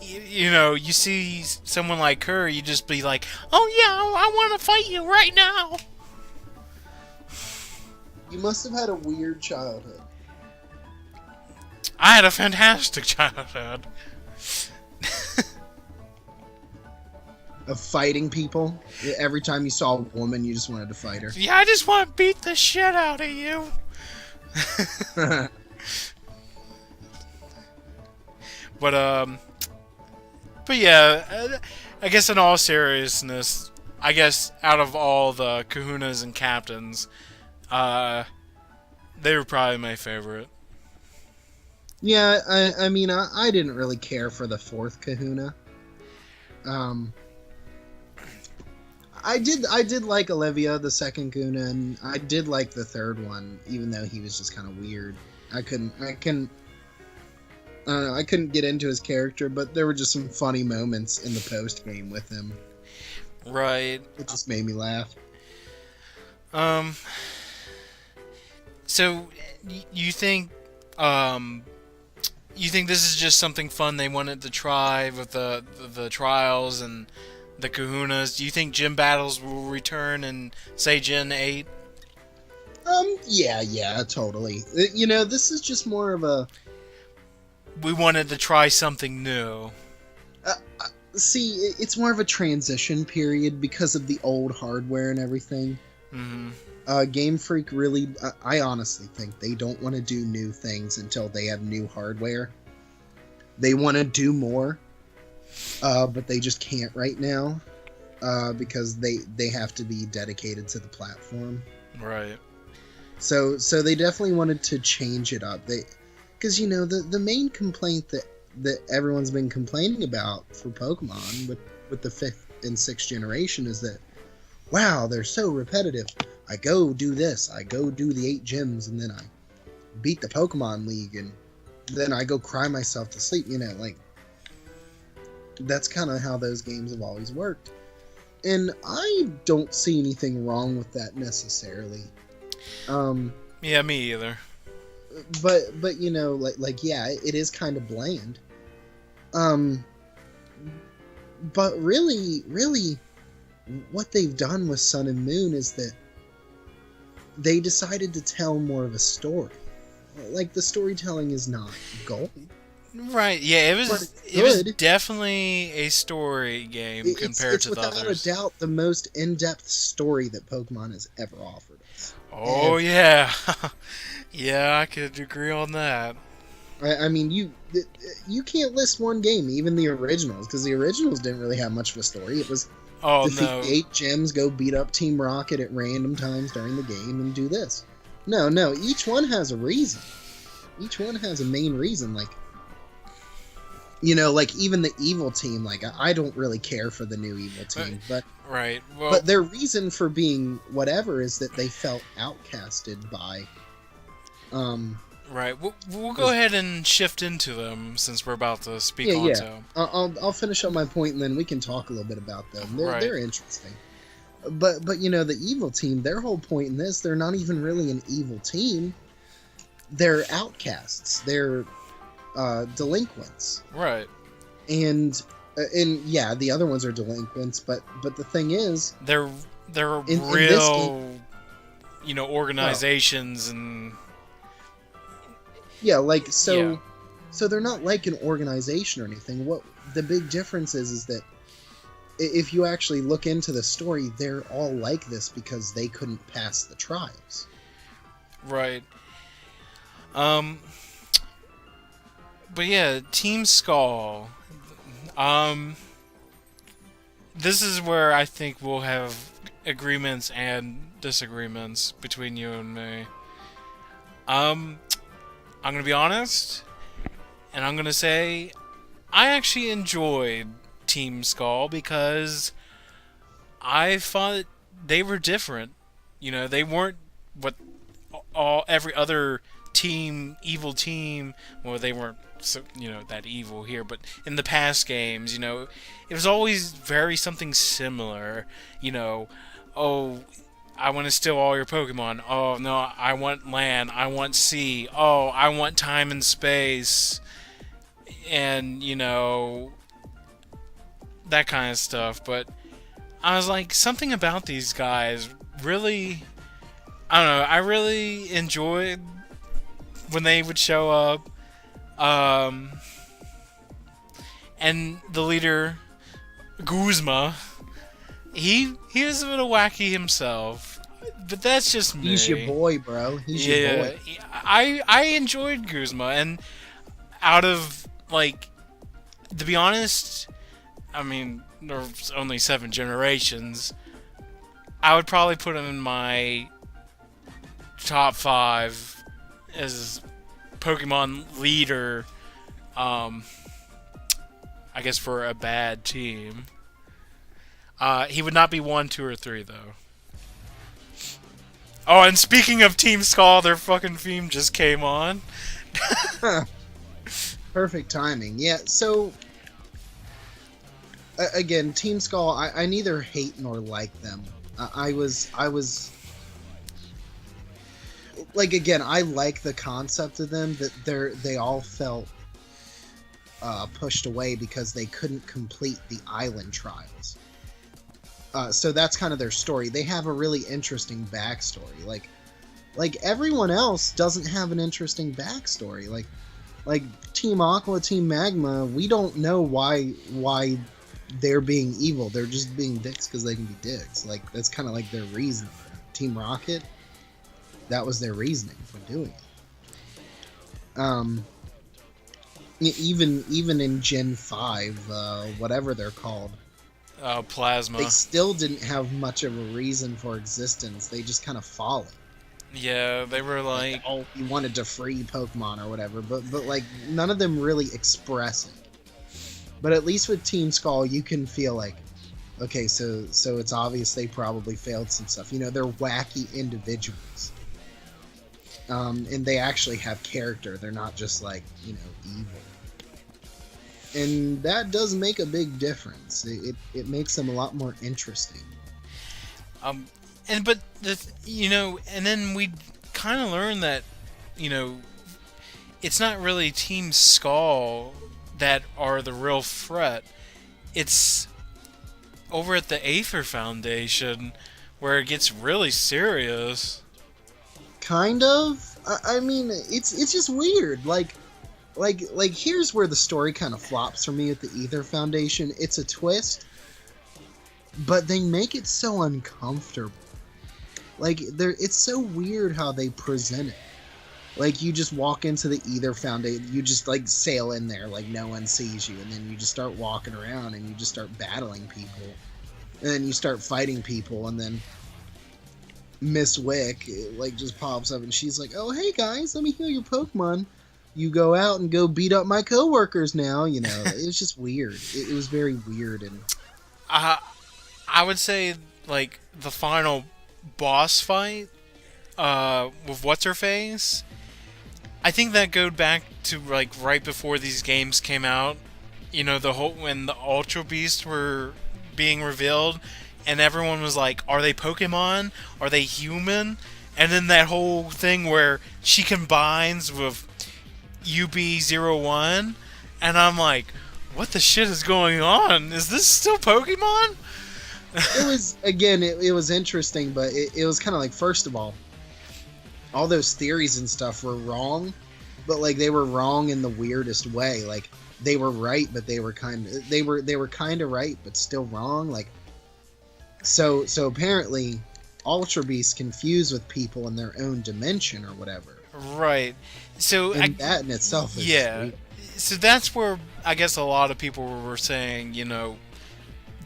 You see someone like her, you just be like, oh yeah, I want to fight you right now. You must have had a weird childhood. I had a fantastic childhood. Of fighting people? Every time you saw a woman, you just wanted to fight her? Yeah, I just want to beat the shit out of you. But yeah, I guess in all seriousness, I guess out of all the Kahunas and captains, they were probably my favorite. Yeah, I mean, I didn't really care for the 4th Kahuna. I did like Olivia, the 2nd Kahuna, and I did like the 3rd one, even though he was just kind of weird. I couldn't get into his character, but there were just some funny moments in the post game with him. Right. It just made me laugh. So you think this is just something fun they wanted to try with the trials and the Kahunas? Do you think gym battles will return in, say, Gen 8? Yeah, totally. This is just more of a... We wanted to try something new. See, it's more of a transition period because of the old hardware and everything. Mm-hmm. Game Freak really... I honestly think they don't want to do new things until they have new hardware. They want to do more, but they just can't right now because they have to be dedicated to the platform. Right. So they definitely wanted to change it up. Because the main complaint that everyone's been complaining about for Pokemon with the 5th and 6th generation is that, wow, they're so repetitive. I go do this, I go do the 8 gyms, and then I beat the Pokemon League, and then I go cry myself to sleep. Like, that's kind of how those games have always worked. And I don't see anything wrong with that necessarily. Yeah, me either. But yeah, it is kind of bland. But really, what they've done with Sun and Moon is that they decided to tell more of a story. Like, the storytelling is not gold. Right, yeah, it was definitely a story game compared to the others. It's without a doubt the most in-depth story that Pokemon has ever offered us. Oh, yeah. Yeah, I could agree on that. I mean, you can't list one game, even the originals, because the originals didn't really have much of a story. It was defeat 8 gyms, go beat up Team Rocket at random times during the game, and do this. No, each one has a reason. Each one has a main reason, like even the evil team, like, I don't really care for the new evil team, but right. Well, but their reason for being whatever is that they felt outcasted by right. We'll go ahead and shift into them since we're about to speak on them. I'll finish up my point and then we can talk a little bit about them. They're interesting. But the evil team, their whole point in this, they're not even really an evil team. They're outcasts. They're delinquents. Right. And yeah, the other ones are delinquents, but the thing is, they're real, organizations and so they're not like an organization or anything. What the big difference is that if you actually look into the story, they're all like this because they couldn't pass the trials. Right. But yeah, Team Skull. This is where I think we'll have agreements and disagreements between you and me. I'm gonna be honest, and I'm gonna say I actually enjoyed Team Skull because I thought they were different. They weren't what every other evil team. Well, they weren't that evil here, but in the past games, it was always something similar. Oh, I want to steal all your Pokemon. Oh no, I want land. I want sea. Oh, I want time and space. And that kind of stuff. But I was like, something about these guys really, I don't know, I really enjoyed when they would show up. And the leader, Guzma, he was a little wacky himself, but that's just me. He's your boy, bro. He's your boy. I enjoyed Guzma, and out of, to be honest, I mean, there's only 7 generations. I would probably put him in my top 5 as Pokemon leader, I guess, for a bad team. He would not be 1, 2, or 3, though. Oh, and speaking of Team Skull, their fucking theme just came on. Perfect timing. Yeah, so again, Team Skull, I neither hate nor like them. I was like, again, I like the concept of them, that they all felt pushed away because they couldn't complete the island trials. So that's kind of their story. They have a really interesting backstory. Like everyone else doesn't have an interesting backstory. Like Team Aqua, Team Magma, we don't know why they're being evil. They're just being dicks because they can be dicks. Like, that's kind of like their reasoning. Team Rocket, that was their reasoning for doing it. Even in Gen 5, whatever they're called, they Plasma. still didn't have much of a reason for existence. They just kind of followed. Yeah, they were Like, like, oh, you wanted to free Pokemon or whatever, but like none of them really express it. But at least with Team Skull, you can feel like, okay, so it's obvious they probably failed some stuff. You know, they're wacky individuals, and they actually have character. They're not just like, you know, evil. And that does make a big difference. It makes them a lot more interesting. um, and but you know, and then we kind of learned that, you know, it's not really Team Skull that are the real threat. It's over at the Aether Foundation where it gets really serious. Kind of. I mean, it's just weird. Like here's where the story kind of flops for me at the Ether Foundation. It's a twist, but they make it so uncomfortable. Like it's so weird how they present it. Like you just walk into the Ether Foundation, you just like sail in there like no one sees you, and then you just start walking around and you just start battling people, and then you start fighting people, and then Miss Wick like just pops up and she's like, "Oh hey guys, let me heal your Pokemon. You go out and go beat up my coworkers now." You know, it was just weird. It was very weird and I would say like the final boss fight with what's her face. I think that goes back to like right before these games came out. You know, the whole when the Ultra Beasts were being revealed, and everyone was like, "Are they Pokemon? Are they human?" And then that whole thing where she combines with UB01, and I'm like, "What the shit is going on? Is this still Pokemon?" it was again it was interesting, but it was kind of like, first of all those theories and stuff were wrong, but like they were wrong in the weirdest way. Like they were right, but they were kind of right, but still wrong. Like so apparently, Ultra Beasts confuse with people in their own dimension or whatever, Right. So and that in itself is yeah. weird. So that's where I guess a lot of people were saying, you know,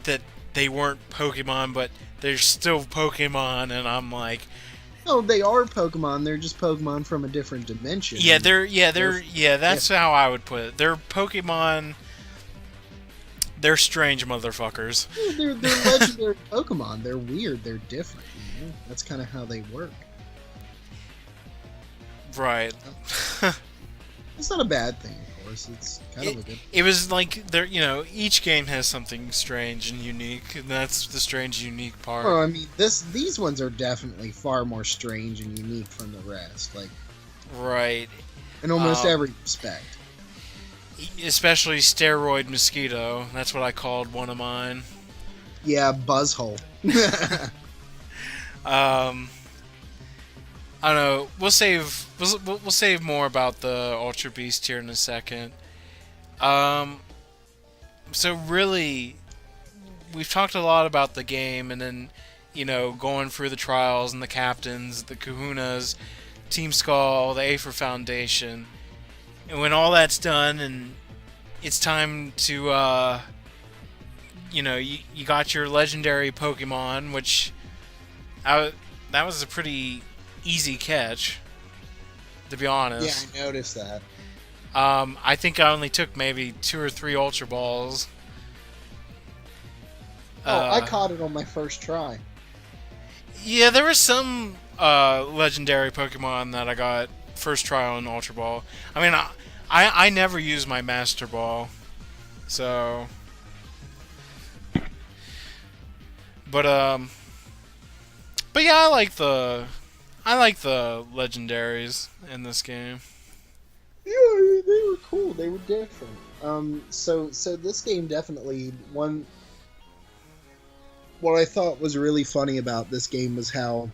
that they weren't Pokemon, but they're still Pokemon, and I'm like, No, they are Pokemon. They're just Pokemon from a different dimension. yeah, And they're that's how I would put it. They're Pokemon. They're strange motherfuckers. they're legendary Pokemon. They're weird. They're different. You know? That's kind of how they work. Right. It's not a bad thing, of course. It's kind of a good. It was like there, you know, each game has something strange and unique, and that's the strange, unique part. Well, I mean, these ones are definitely far more strange and unique from the rest. Like Right. in almost every respect. Especially steroid mosquito. That's what I called one of mine. Yeah, Buzzhole. I don't know. We'll save more about the Ultra Beast here in a second. So really, we've talked a lot about the game, and then, you know, going through the trials and the captains, the Kahunas, Team Skull, the Aether Foundation, and when all that's done, and it's time to, you know, you got your legendary Pokemon, which that was a pretty easy catch, to be honest. Yeah, I noticed that. I think I only took maybe 2 or 3 Ultra Balls. Oh, I caught it on my first try. Yeah, there were some legendary Pokemon that I got first try on Ultra Ball. I mean, I never use my Master Ball, so. But yeah, I like the legendaries in this game. Yeah, they were cool. They were different. So this game definitely one. What I thought was really funny about this game was how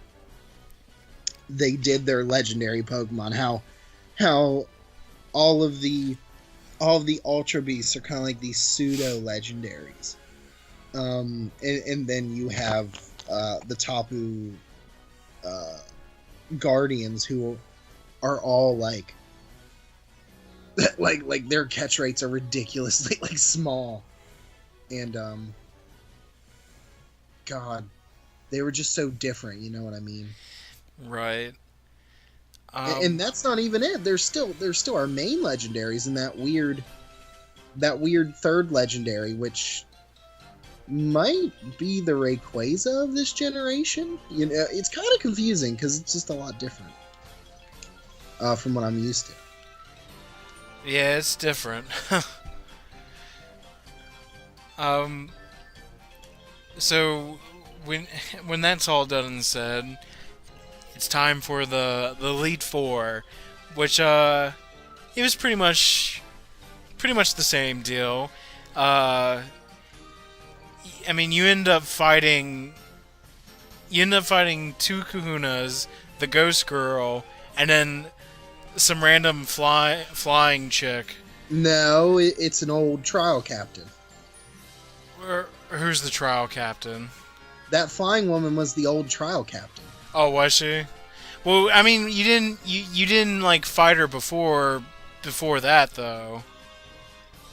they did their legendary Pokemon. How all of the Ultra Beasts are kind of like these pseudo legendaries. And then you have the Tapu Guardians, who are all like that like their catch rates are ridiculously like small, and God, they were just so different. You know what I mean? Right. And that's not even it. There's still our main legendaries and that weird third legendary, which might be the Rayquaza of this generation. You know, it's kind of confusing because it's just a lot different from what I'm used to. Yeah, it's different. So when that's all done and said, it's time for the Elite Four, which it was pretty much the same deal. I mean, you end up fighting two Kahunas, the Ghost Girl, and then some random flying chick. No, it's an old trial captain. Who's the trial captain? That flying woman was the old trial captain. Oh, was she? Well, I mean, you didn't like fight her before that though.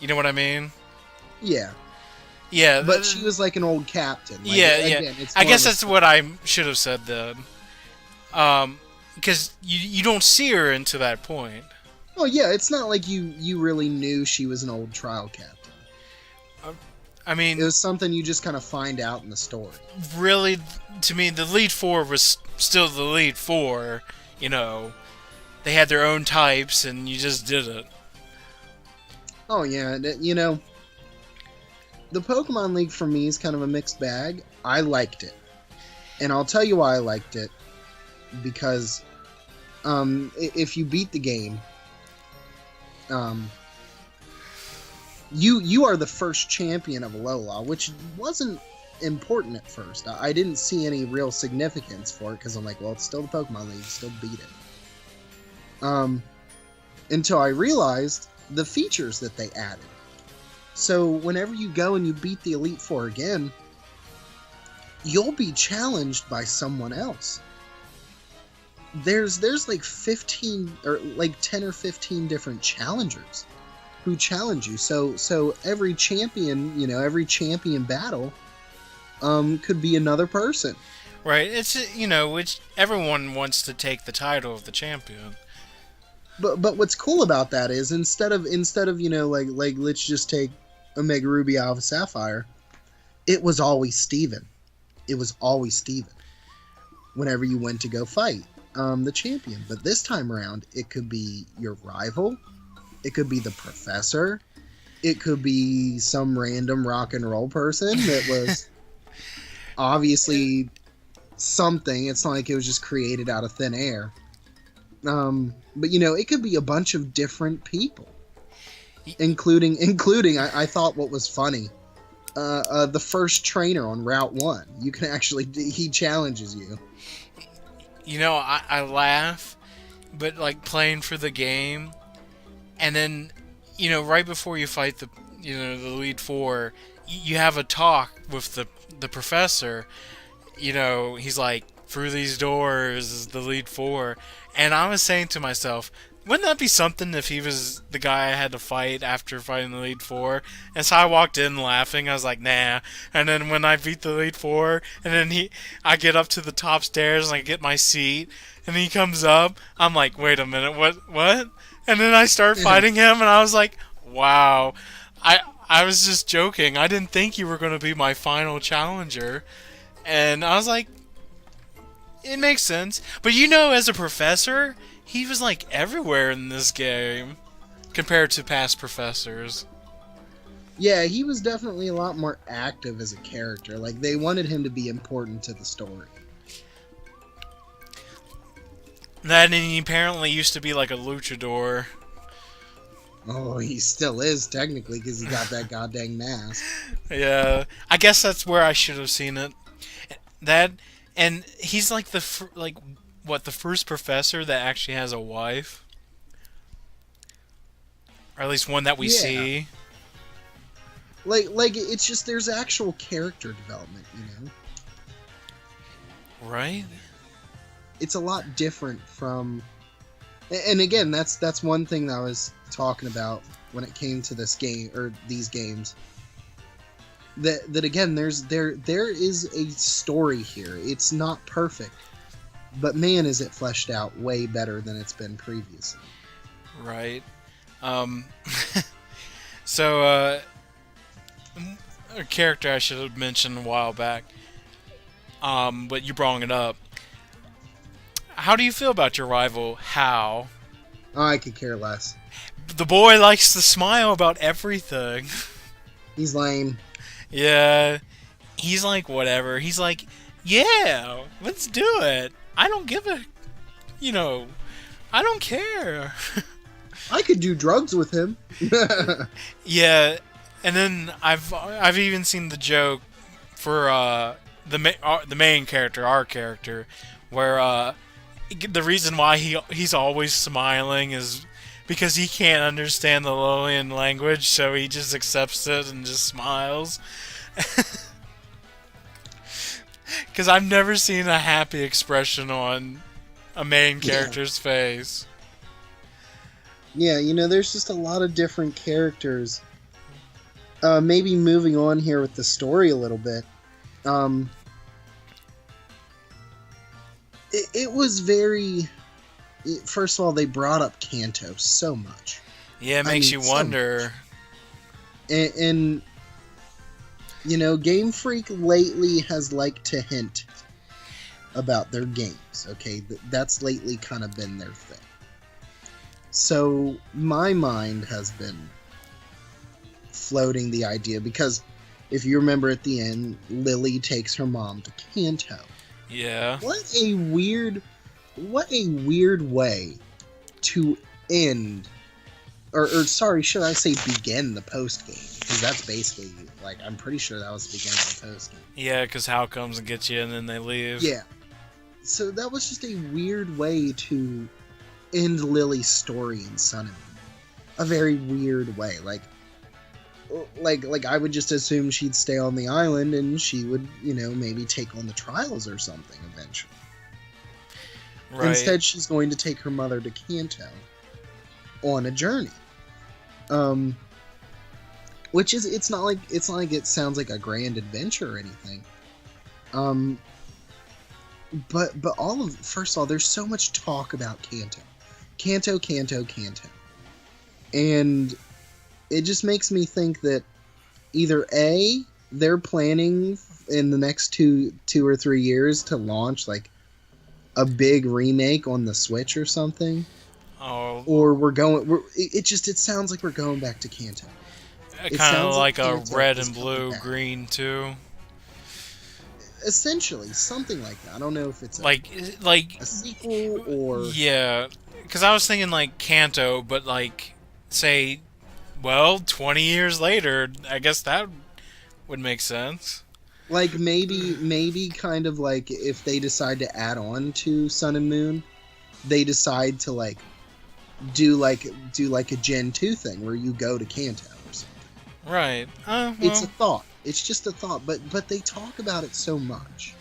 You know what I mean? Yeah. Yeah, but she was like an old captain. Like, yeah. Again, I guess that's what I should have said then. Because you don't see her until that point. Oh yeah, it's not like you really knew she was an old trial captain. I mean, it was something you just kind of find out in the story. Really, to me, the Elite Four was still the Elite Four. You know, they had their own types, and you just did it. Oh yeah, you know, the Pokemon League for me is kind of a mixed bag. I liked it, and I'll tell you why I liked it. Because, if you beat the game, you are the first champion of Alola, which wasn't important at first. I didn't see any real significance for it because I'm like, well, it's still the Pokemon League, still beat it. Until I realized the features that they added. So whenever you go and you beat the Elite Four again, you'll be challenged by someone else. There's like 15 or like 10 or 15 different challengers who challenge you. So every champion, you know, every champion battle could be another person. Right. It's, you know, which everyone wants to take the title of the champion. But what's cool about that is instead of you know, like let's just take Omega Ruby Alpha Sapphire, it was always Steven. It was always Steven whenever you went to go fight the champion. But this time around, it could be your rival, it could be the professor, it could be some random rock and roll person that was obviously something. It's not like it was just created out of thin air. But you know, it could be a bunch of different people, including I thought what was funny, the first trainer on Route 1. You can actually, he challenges you. You know, I laugh, but like playing for the game, and then, you know, right before you fight the Elite Four, you have a talk with the professor. You know, he's like, through these doors is the Elite Four, and I was saying to myself, wouldn't that be something if he was the guy I had to fight after fighting the Elite Four? And so I walked in laughing. I was like, nah. And then when I beat the Elite Four, and then I get up to the top stairs and I get my seat, and he comes up. I'm like, wait a minute, what? And then I start fighting him, and I was like, wow. I was just joking. I didn't think you were going to be my final challenger. And I was like, it makes sense. But you know, as a professor, he was like everywhere in this game compared to past professors. Yeah, he was definitely a lot more active as a character. Like, they wanted him to be important to the story. That, and he apparently used to be like a luchador. Oh, he still is, technically, because he got that goddamn mask. Yeah, I guess that's where I should have seen it. That, and he's like the first professor that actually has a wife, or at least one that we see. Like it's just, there's actual character development, you know. Right. It's a lot different from, and again, that's one thing that talking about when it came to this game or these games. That again, there is a story here. It's not perfect, but man, is it fleshed out way better than it's been previously. Right. So, a character I should have mentioned a while back, but you brought it up. How do you feel about your rival, Hal? Oh, I could care less. The boy likes to smile about everything. He's lame. Yeah, he's like, whatever. He's like, yeah, let's do it. I don't give a, I don't care. I could do drugs with him. Yeah, and then I've even seen the joke for the main character, our character, where the reason why he's always smiling is because he can't understand the Lillian language, so he just accepts it and just smiles. Because I've never seen a happy expression on a main character's face. Yeah, there's just a lot of different characters. Maybe moving on here with the story a little bit. It was very... First of all, they brought up Kanto so much. Yeah, it makes you wonder. And Game Freak lately has liked to hint about their games, okay? That's lately kind of been their thing. So, my mind has been floating the idea, because if you remember at the end, Lily takes her mom to Kanto. Yeah. What a weird way to end, or sorry, should I say begin the post game? Because that's basically, I'm pretty sure that was the beginning of the post game. Yeah, because Hal comes and gets you and then they leave. Yeah. So that was just a weird way to end Lily's story in Sun and Moon. A very weird way. Like I would just assume she'd stay on the island and she would, maybe take on the trials or something eventually. Right. Instead, she's going to take her mother to Kanto on a journey. Which is, it's not like it sounds like a grand adventure or anything. But first of all, there's so much talk about Kanto. Kanto. And it just makes me think that either A, they're planning in the next two or 3 years to launch a big remake on the Switch or something. Oh. Or it sounds like we're going back to Kanto. Kind of like a red and blue green too. Essentially, something like that. I don't know if it's a sequel or... Yeah, because I was thinking Kanto, but say, 20 years later, I guess that would make sense. Maybe kind of if they decide to add on to Sun and Moon, they decide to do a Gen 2 thing where you go to Kanto or something. Right. It's a thought. It's just a thought, but they talk about it so much.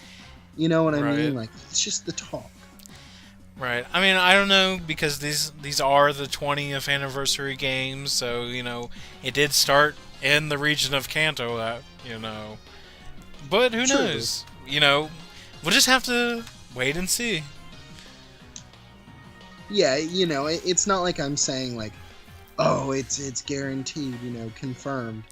You know what I mean? It's just the talk. Right. I mean, I don't know, because these are the 20th anniversary games, so, it did start in the region of Kanto, But who knows? We'll just have to wait and see. Yeah, it's not like I'm saying oh, it's guaranteed, confirmed.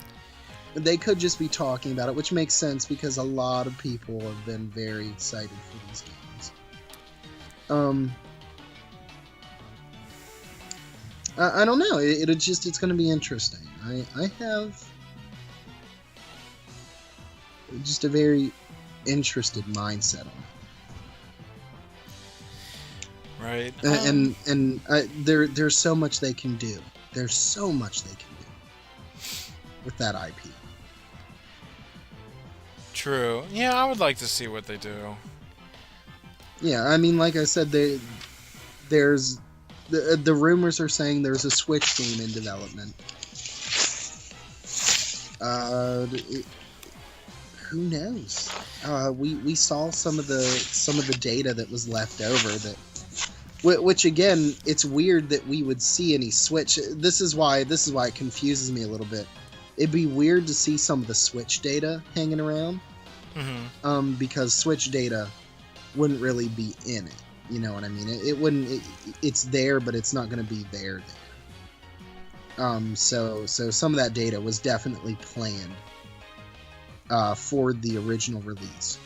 They could just be talking about it, which makes sense because a lot of people have been very excited for these games. I don't know. It's going to be interesting. I have just a very interested mindset on it. Right. And there's so much they can do. There's so much they can do with that IP. True. Yeah, I would like to see what they do. Yeah, I mean, like I said, there's the rumors are saying there's a Switch game in development. Who knows? We saw some of the data that was left over that Which again, it's weird that we would see any Switch. This is why it confuses me a little bit. It'd be weird to see some of the Switch data hanging around, because Switch data wouldn't really be in it. You know what I mean? It wouldn't. It's there, but it's not going to be there. So some of that data was definitely planned for the original release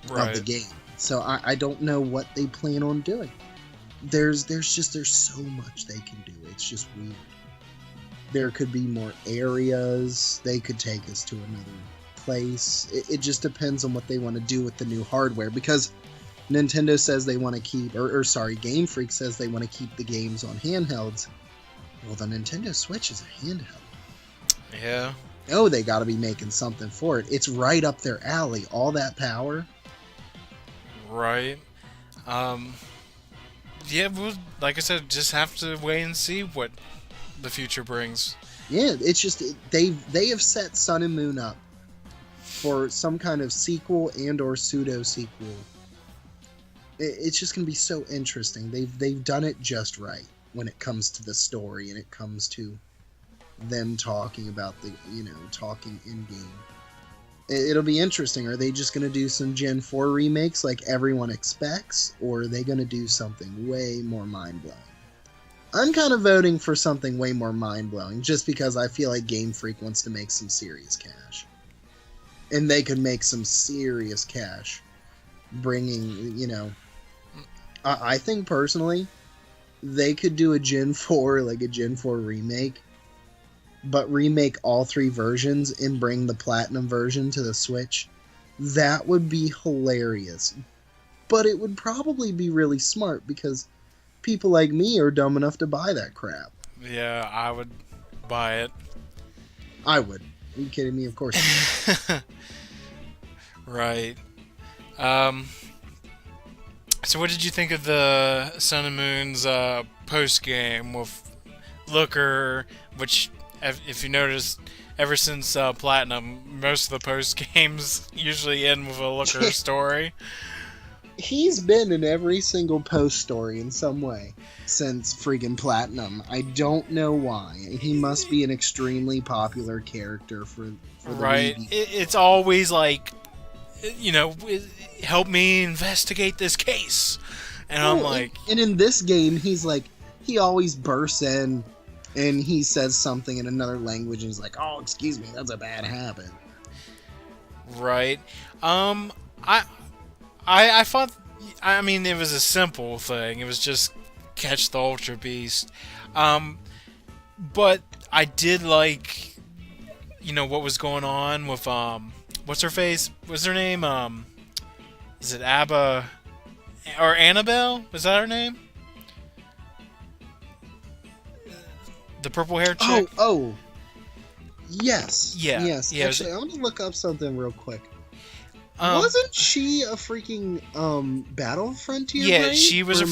of the game. So I don't know what they plan on doing. There's so much they can do. It's just weird. There could be more areas. They could take us to another place. It just depends on what they want to do with the new hardware, because Nintendo says they want to keep, Game Freak says they want to keep the games on handhelds. Well, the Nintendo Switch is a handheld. Yeah. Oh, they got to be making something for it. It's right up their alley. All that power. Right. Yeah, we'll, like I said, just have to wait and see what the future brings. Yeah, it's just they have set Sun and Moon up for some kind of sequel and or pseudo sequel. It's just gonna be so interesting. They've done it just right when it comes to the story and it comes to them talking about talking in game. It'll be interesting. Are they just going to do some Gen 4 remakes like everyone expects, or are they going to do something way more mind-blowing? I'm kind of voting for something way more mind-blowing, just because I feel like Game Freak wants to make some serious cash. And they could make some serious cash bringing, I think personally, they could do a Gen 4 remake, but remake all 3 versions and bring the Platinum version to the Switch. That would be hilarious. But it would probably be really smart, because people like me are dumb enough to buy that crap. Yeah, I would buy it. I would. Are you kidding me? Of course you would. Right. So what did you think of the Sun and Moon's post-game with Looker, which, if you notice, ever since Platinum, most of the post-games usually end with a Looker story. He's been in every single post story in some way since freaking Platinum. I don't know why. He must be an extremely popular character for the right. Wii. It's always like, help me investigate this case. And I'm like... And in this game, he always bursts in and he says something in another language and he's like, oh, excuse me, that's a bad habit. Right. I thought, it was a simple thing. It was just catch the Ultra Beast. But I did like, what was going on with, what's her face? What's her name? Is it Abba or Annabelle? Was that her name? The purple hair chick? Oh. Yes. Yeah. Yes. Yeah, actually, I'm gonna look up something real quick. Wasn't she a freaking Battle Frontier yeah, brain? she was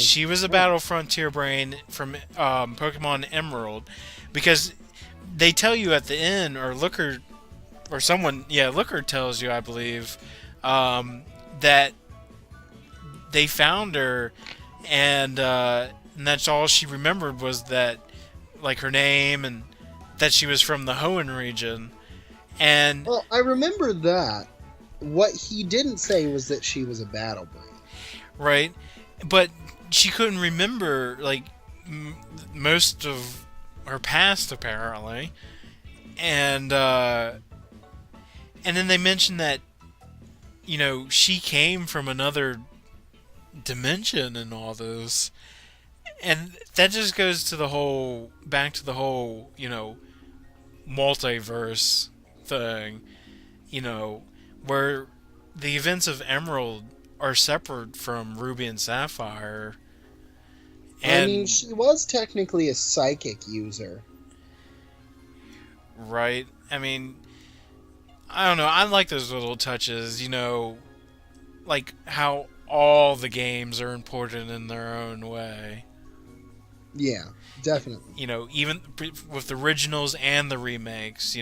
she was a Battle Frontier brain from Pokemon Emerald, because they tell you at the end, or Looker tells you, I believe, that they found her, and that's all she remembered was that, like, her name, and that she was from the Hoenn region. And well, I remember that. What he didn't say was that she was a battle brain. Right, but she couldn't remember, like, most of her past, apparently. And then they mentioned that, she came from another dimension and all this. And that just goes to back to the whole, multiverse thing, where the events of Emerald are separate from Ruby and Sapphire. And, she was technically a psychic user. Right? I don't know. I like those little touches, like how all the games are important in their own way. Yeah, definitely. Even with the originals and the remakes,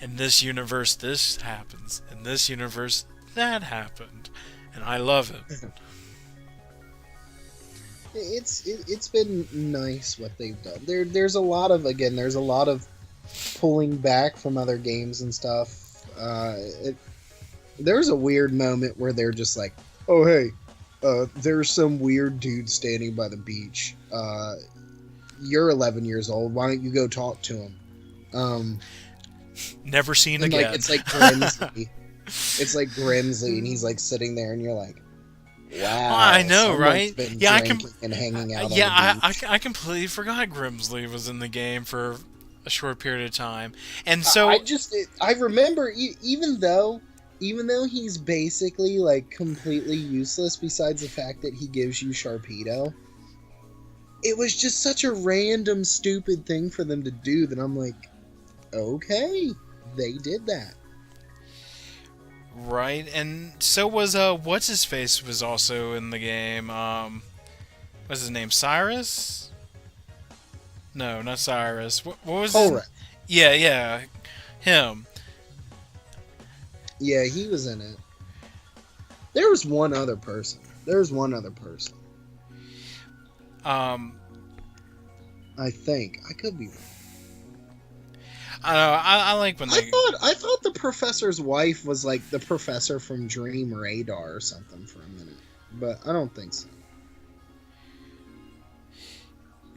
in this universe this happens, in this universe that happened, and I love it. It's been nice what they've done. There's a lot of, again, there's a lot of pulling back from other games and stuff. There's a weird moment where they're just like, oh hey, there's some weird dude standing by the beach. You're 11 years old. Why don't you go talk to him? Never seen and again. like it's like Grimsley. It's like Grimsley, and he's like sitting there, and you're like, wow. I know, someone's right? Been Yeah, drinking and hanging out. yeah, on the beach. I completely forgot Grimsley was in the game for a short period of time, and so I remember even though he's basically like completely useless besides the fact that he gives you Sharpedo. It was just such a random stupid thing for them to do that I'm like, okay, they did that. right, and so was what's his face was also in the game. What's his name? Cyrus? No, not Cyrus. What was his? Alright. Yeah, him. Yeah, he was in it. There was one other person. I think. I could be wrong. I don't know. I like when they. I thought the professor's wife was like the professor from Dream Radar or something for a minute, but I don't think so.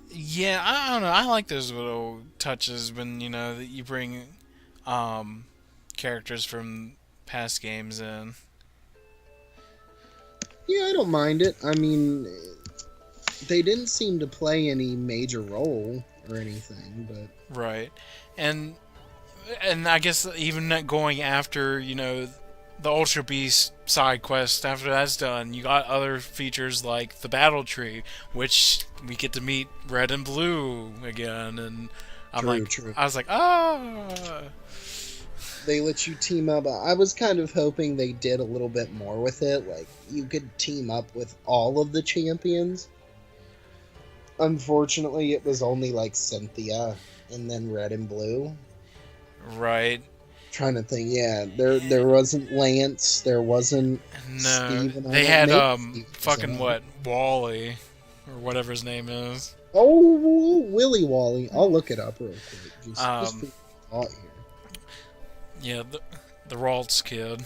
Yeah, I don't know. I like those little touches when that you bring characters from past games in. Yeah, I don't mind it. I mean, they didn't seem to play any major role or anything, but Right, and I guess even not going after the Ultra Beast side quest, after that's done, you got other features like the Battle Tree, which we get to meet Red and Blue again, and true. I was like, ah. They let you team up. I was kind of hoping they did a little bit more with it. Like, you could team up with all of the champions. Unfortunately, it was only like Cynthia and then Red and Blue. Right. Trying to think, yeah. There wasn't Lance. There wasn't No, Steve. they had Steve fucking was Wally, or whatever his name is. Oh, Willy Wally. I'll look it up real quick. Just for thought here. Yeah, the Ralts kid.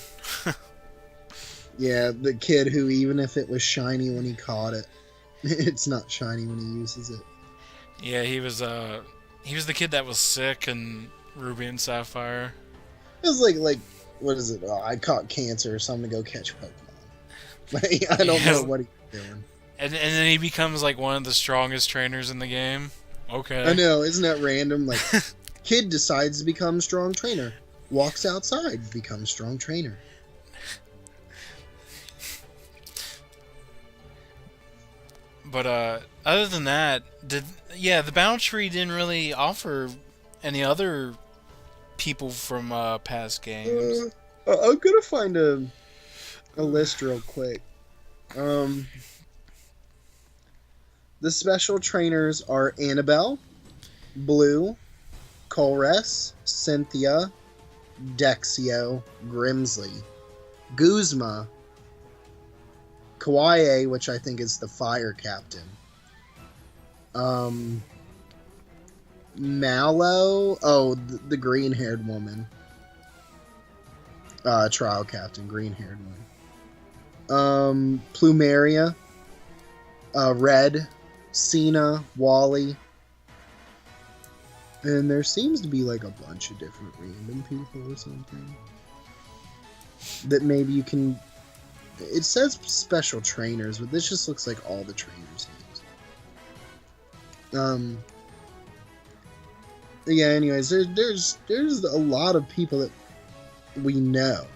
Yeah, the kid who, even if it was shiny when he caught it, it's not shiny when he uses it. Yeah, he was the kid that was sick in Ruby and Sapphire. It was like what is it? Oh, I caught cancer, so I'm gonna go catch Pokemon. Like, I don't know what he's doing. And then he becomes like one of the strongest trainers in the game. Okay. I know, isn't that random? Like, kid decides to become strong trainer, walks outside, becomes strong trainer. But other than that, the Battle Tree didn't really offer any other people from past games. I'm gonna find a list real quick. The special trainers are Annabelle, Blue, Colress, Cynthia, Dexio, Grimsley, Guzma, Kawaii, which I think is the fire captain. Mallow, the green-haired woman. Trial captain, green-haired one. Plumeria, Red, Cena, Wally. And there seems to be like a bunch of different random people or something. That maybe you can... It says special trainers, but this just looks like all the trainers' names. Yeah, anyways, there's a lot of people that we know.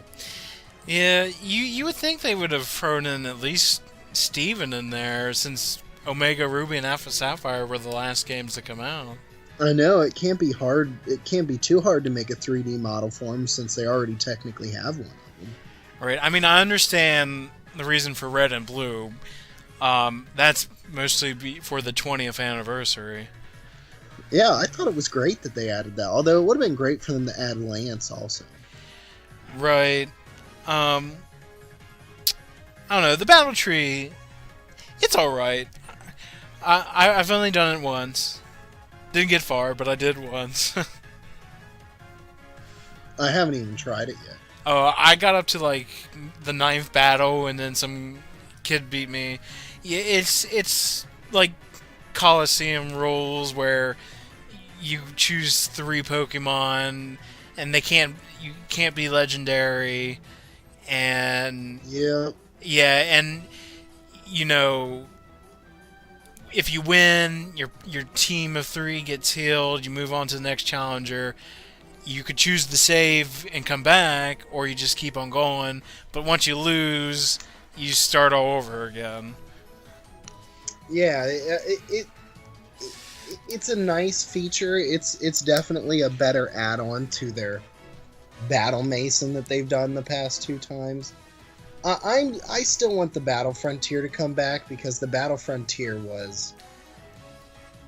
Yeah, you would think they would have thrown in at least Steven in there, since Omega Ruby and Alpha Sapphire were the last games to come out. I know, it can't be hard. It can't be too hard to make a 3D model for them, since they already technically have one of them. Right. I mean, I understand the reason for Red and Blue. That's mostly for the 20th anniversary. Yeah, I thought it was great that they added that. Although it would have been great for them to add Lance also. Right. I don't know. The Battle Tree, it's alright. I've only done it once. Didn't get far, but I did once. I haven't even tried it yet. Oh, I got up to like the 9th battle, and then some kid beat me. Yeah, it's like Coliseum rules where you choose 3 Pokemon, and you can't be legendary, and Yeah. yeah, and you know, if you win, your team of 3 gets healed. You move on to the next challenger. You could choose to save and come back, or you just keep on going. But once you lose, you start all over again. Yeah, it's a nice feature. It's definitely a better add-on to their Battle Mason that they've done the past 2 times. I still want the Battle Frontier to come back, because the Battle Frontier was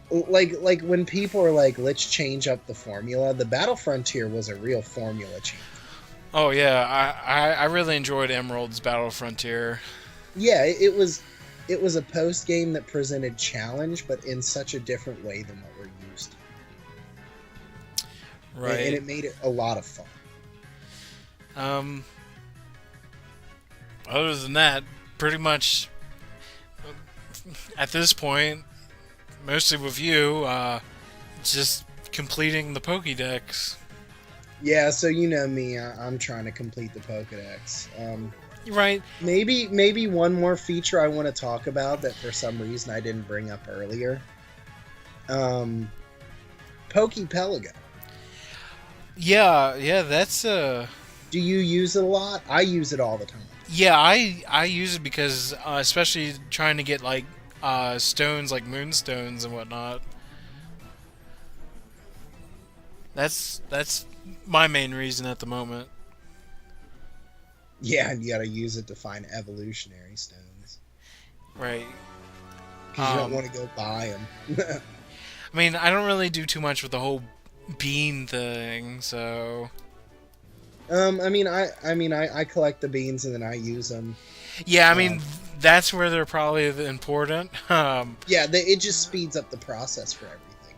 like when people are like, let's change up the formula. The Battle Frontier was a real formula change. Oh yeah, I really enjoyed Emerald's Battle Frontier. Yeah, it was a post game that presented challenge, but in such a different way than what we're used to. Right. And it made it a lot of fun. Other than that, pretty much at this point, mostly with you, just completing the Pokédex. Yeah, so you know me, I'm trying to complete the Pokédex. Right. Maybe one more feature I want to talk about that for some reason I didn't bring up earlier. Poképelago. Yeah, that's Do you use it a lot? I use it all the time. Yeah, I use it because especially trying to get like stones like moonstones and whatnot. That's my main reason at the moment. Yeah, and you gotta use it to find evolutionary stones. Right. Because you don't want to go buy them. I mean, I don't really do too much with the whole bean thing, so. I collect the beans and then I use them. Yeah, I mean, that's where they're probably important. Yeah, it just speeds up the process for everything.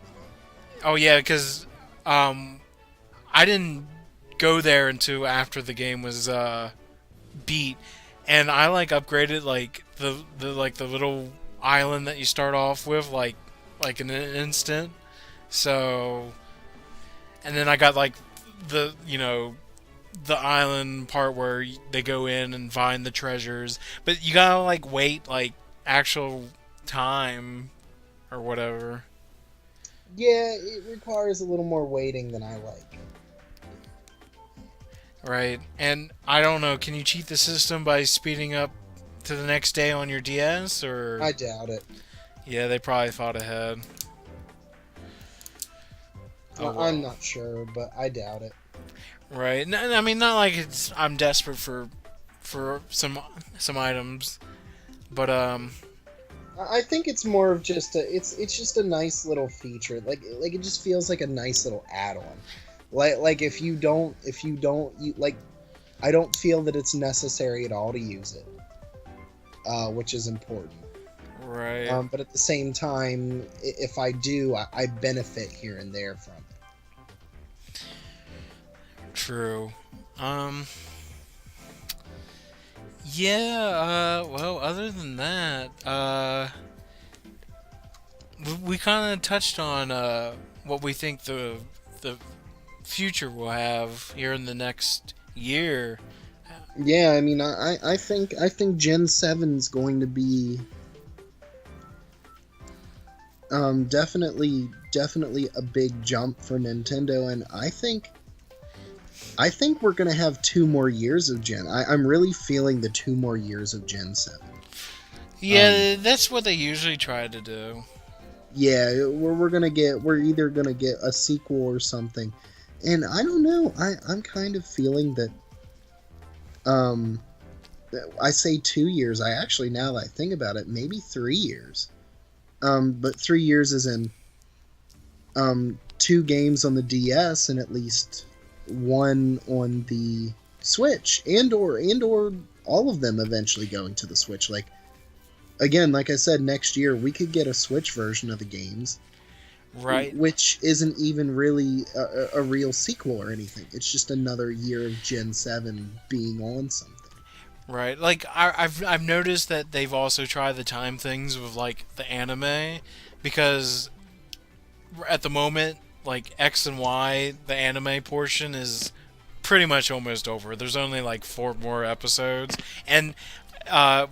Oh yeah, because I didn't go there until after the game was beat, and I like upgraded like the little island that you start off with like in an instant. So, and then I got like the the island part where they go in and find the treasures, but you gotta like wait like actual time or whatever. Yeah, it requires a little more waiting than I like. Right, and I don't know, can you cheat the system by speeding up to the next day on your DS, or? I doubt it. Yeah, they probably thought ahead. Oh, well. I'm not sure, but I doubt it. Right, I mean, not like I'm desperate for some items, but I think it's more of just it's just a nice little feature. Like it just feels like a nice little add-on. Like if you don't like, I don't feel that it's necessary at all to use it, which is important. Right. But at the same time, if I do, I benefit here and there from it. True. Yeah. Well, other than that, we kind of touched on what we think the future will have here in the next year. Yeah, I mean, I think Gen 7 is going to be definitely a big jump for Nintendo, and I think we're going to have 2 more years of Gen. I'm really feeling the 2 more years of Gen 7. Yeah, that's what they usually try to do. Yeah, we're either gonna get a sequel or something. And I don't know, I'm kind of feeling that, I say 2 years, I actually, now that I think about it, maybe 3 years. But 3 years is in, 2 games on the DS and at least 1 on the Switch, and or all of them eventually going to the Switch. Like, again, like I said, next year we could get a Switch version of the games, Right. which isn't even really a real sequel or anything. It's just another year of Gen 7 being on something. Right. Like I've noticed that they've also tried the time things with like the anime, because at the moment, like X and Y, the anime portion is pretty much almost over. There's only like 4 more episodes, and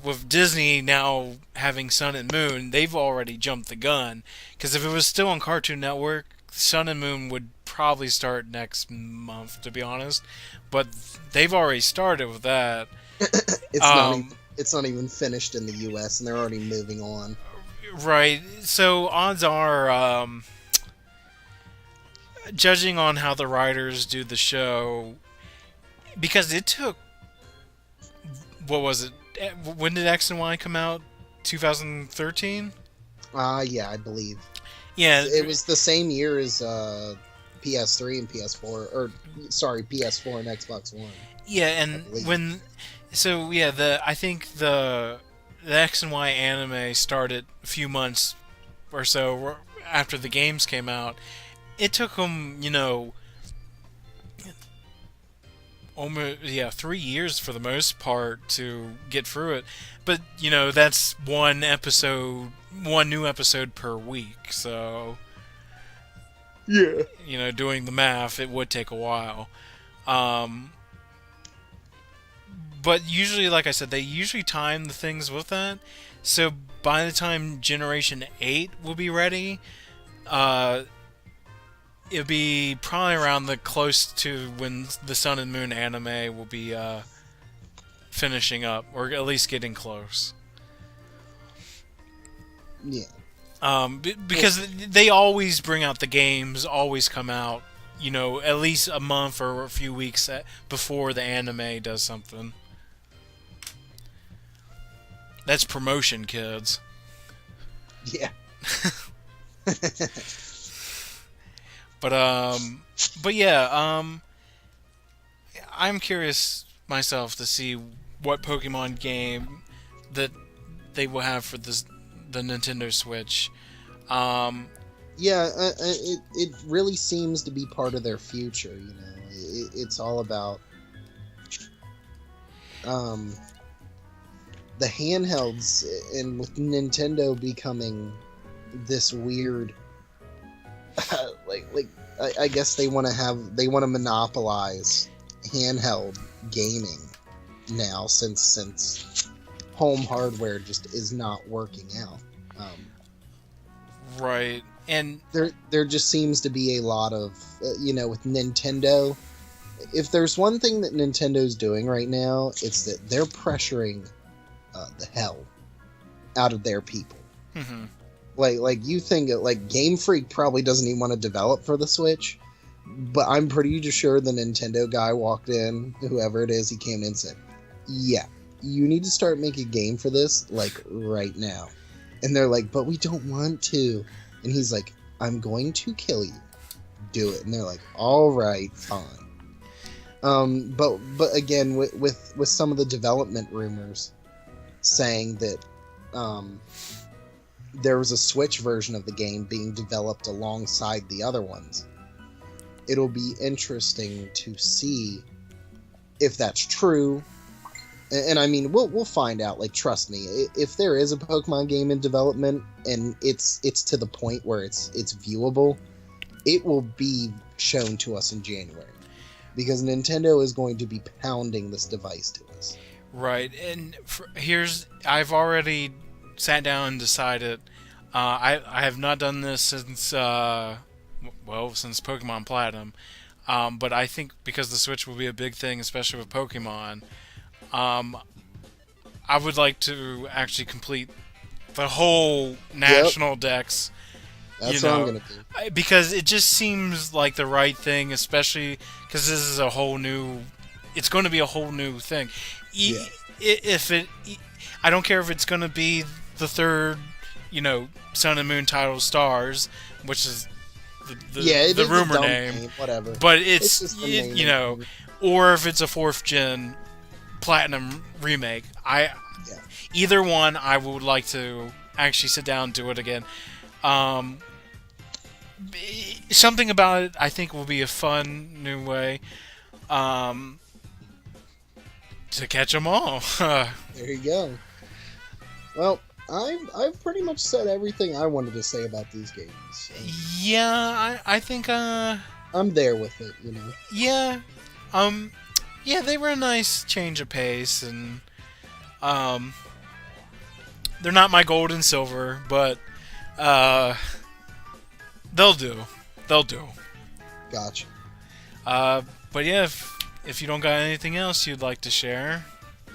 with Disney now having Sun and Moon, they've already jumped the gun. Because if it was still on Cartoon Network, Sun and Moon would probably start next month, to be honest. But they've already started with that. It's not even finished in the U.S. and they're already moving on. Right. So odds are, judging on how the writers do the show, because it took, what was it? When did X and Y come out? 2013? Yeah, I believe. Yeah. It was the same year as PS3 and PS4, or sorry, PS4 and Xbox One. Yeah, and when, so yeah, I think the X and Y anime started a few months or so after the games came out. It took them, almost 3 years for the most part to get through it. But that's one new episode per week. So yeah, doing the math, it would take a while. But usually, like I said, they usually time the things with that. So by the time Generation 8 will be ready, it'll be probably around the close to when the Sun and Moon anime will be finishing up, or at least getting close. Yeah. Because they always bring out the games, always come out, at least a month or a few weeks before the anime does something. That's promotion, kids. Yeah. But yeah, I'm curious myself to see what Pokemon game that they will have for the Nintendo Switch. Yeah, it really seems to be part of their future. It's all about the handhelds, and with Nintendo becoming this weird, I guess they want to monopolize handheld gaming now, since home hardware just is not working out. Right, and there just seems to be a lot of with Nintendo. If there's one thing that Nintendo's doing right now, it's that they're pressuring the hell out of their people. Mm-hmm. Like you think Game Freak probably doesn't even want to develop for the Switch, but I'm pretty sure the Nintendo guy walked in, whoever it is, he came in and said, "Yeah, you need to start making a game for this right now." And they're like, "But we don't want to." And he's like, "I'm going to kill you. Do it." And they're like, "All right, fine." But again, with some of the development rumors saying that there was a Switch version of the game being developed alongside the other ones, it'll be interesting to see if that's true. And I mean, we'll find out. Trust me, if there is a Pokemon game in development and it's to the point where it's viewable, it will be shown to us in January, because Nintendo is going to be pounding this device to us. Right, and I've already sat down and decided. I have not done this since since Pokemon Platinum, but I think because the Switch will be a big thing, especially with Pokemon, I would like to actually complete the whole national Dex. That's what I'm gonna do. Because it just seems like the right thing, especially because this is a whole new. It's going to be a whole new thing. Yeah. I don't care if it's going to be the third, Sun and Moon title Stars, which is the rumor name, whatever. But it's, or if it's a 4th gen Platinum remake. Yeah. Either one, I would like to actually sit down and do it again. Um, Something about it, I think, will be a fun new way to catch them all. There you go. Well, I've pretty much said everything I wanted to say about these games. Yeah, I think I'm there with it, you know. yeah, yeah, they were a nice change of pace, and um, they're not my gold and silver, but uh, they'll do. They'll do. Gotcha. But yeah, if you don't got anything else you'd like to share,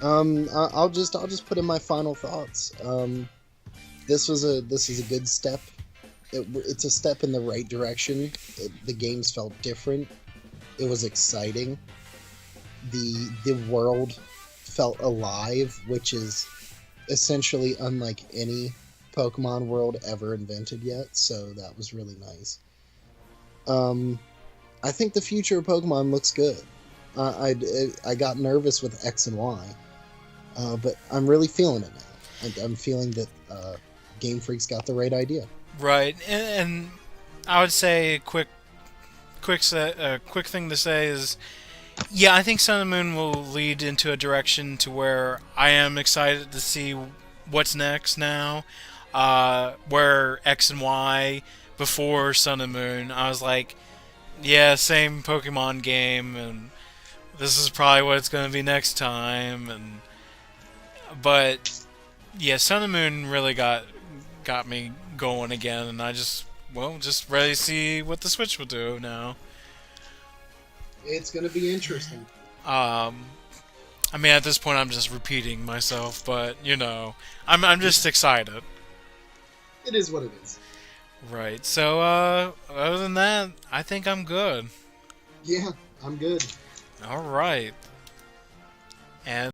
I'll just put in my final thoughts. This is a good step. It's a step in the right direction. The games felt different. It was exciting. The world felt alive, which is essentially unlike any Pokemon world ever invented yet. So that was really nice. I think the future of Pokemon looks good. I got nervous with X and Y, but I'm really feeling it now. I'm feeling that Game Freak's got the right idea. right? And I would say a quick thing to say is, yeah, I think Sun and Moon will lead into a direction to where I am excited to see what's next now. Where X and Y before Sun and Moon, I was like, yeah, same Pokemon game, and this is probably what it's going to be next time. But yeah, Sun and Moon really got me going again, and I just ready to see what the Switch will do now. It's gonna be interesting. I mean, at this point, I'm just repeating myself, but I'm just excited. It is what it is. Right. So, other than that, I think I'm good. Yeah, I'm good. All right. And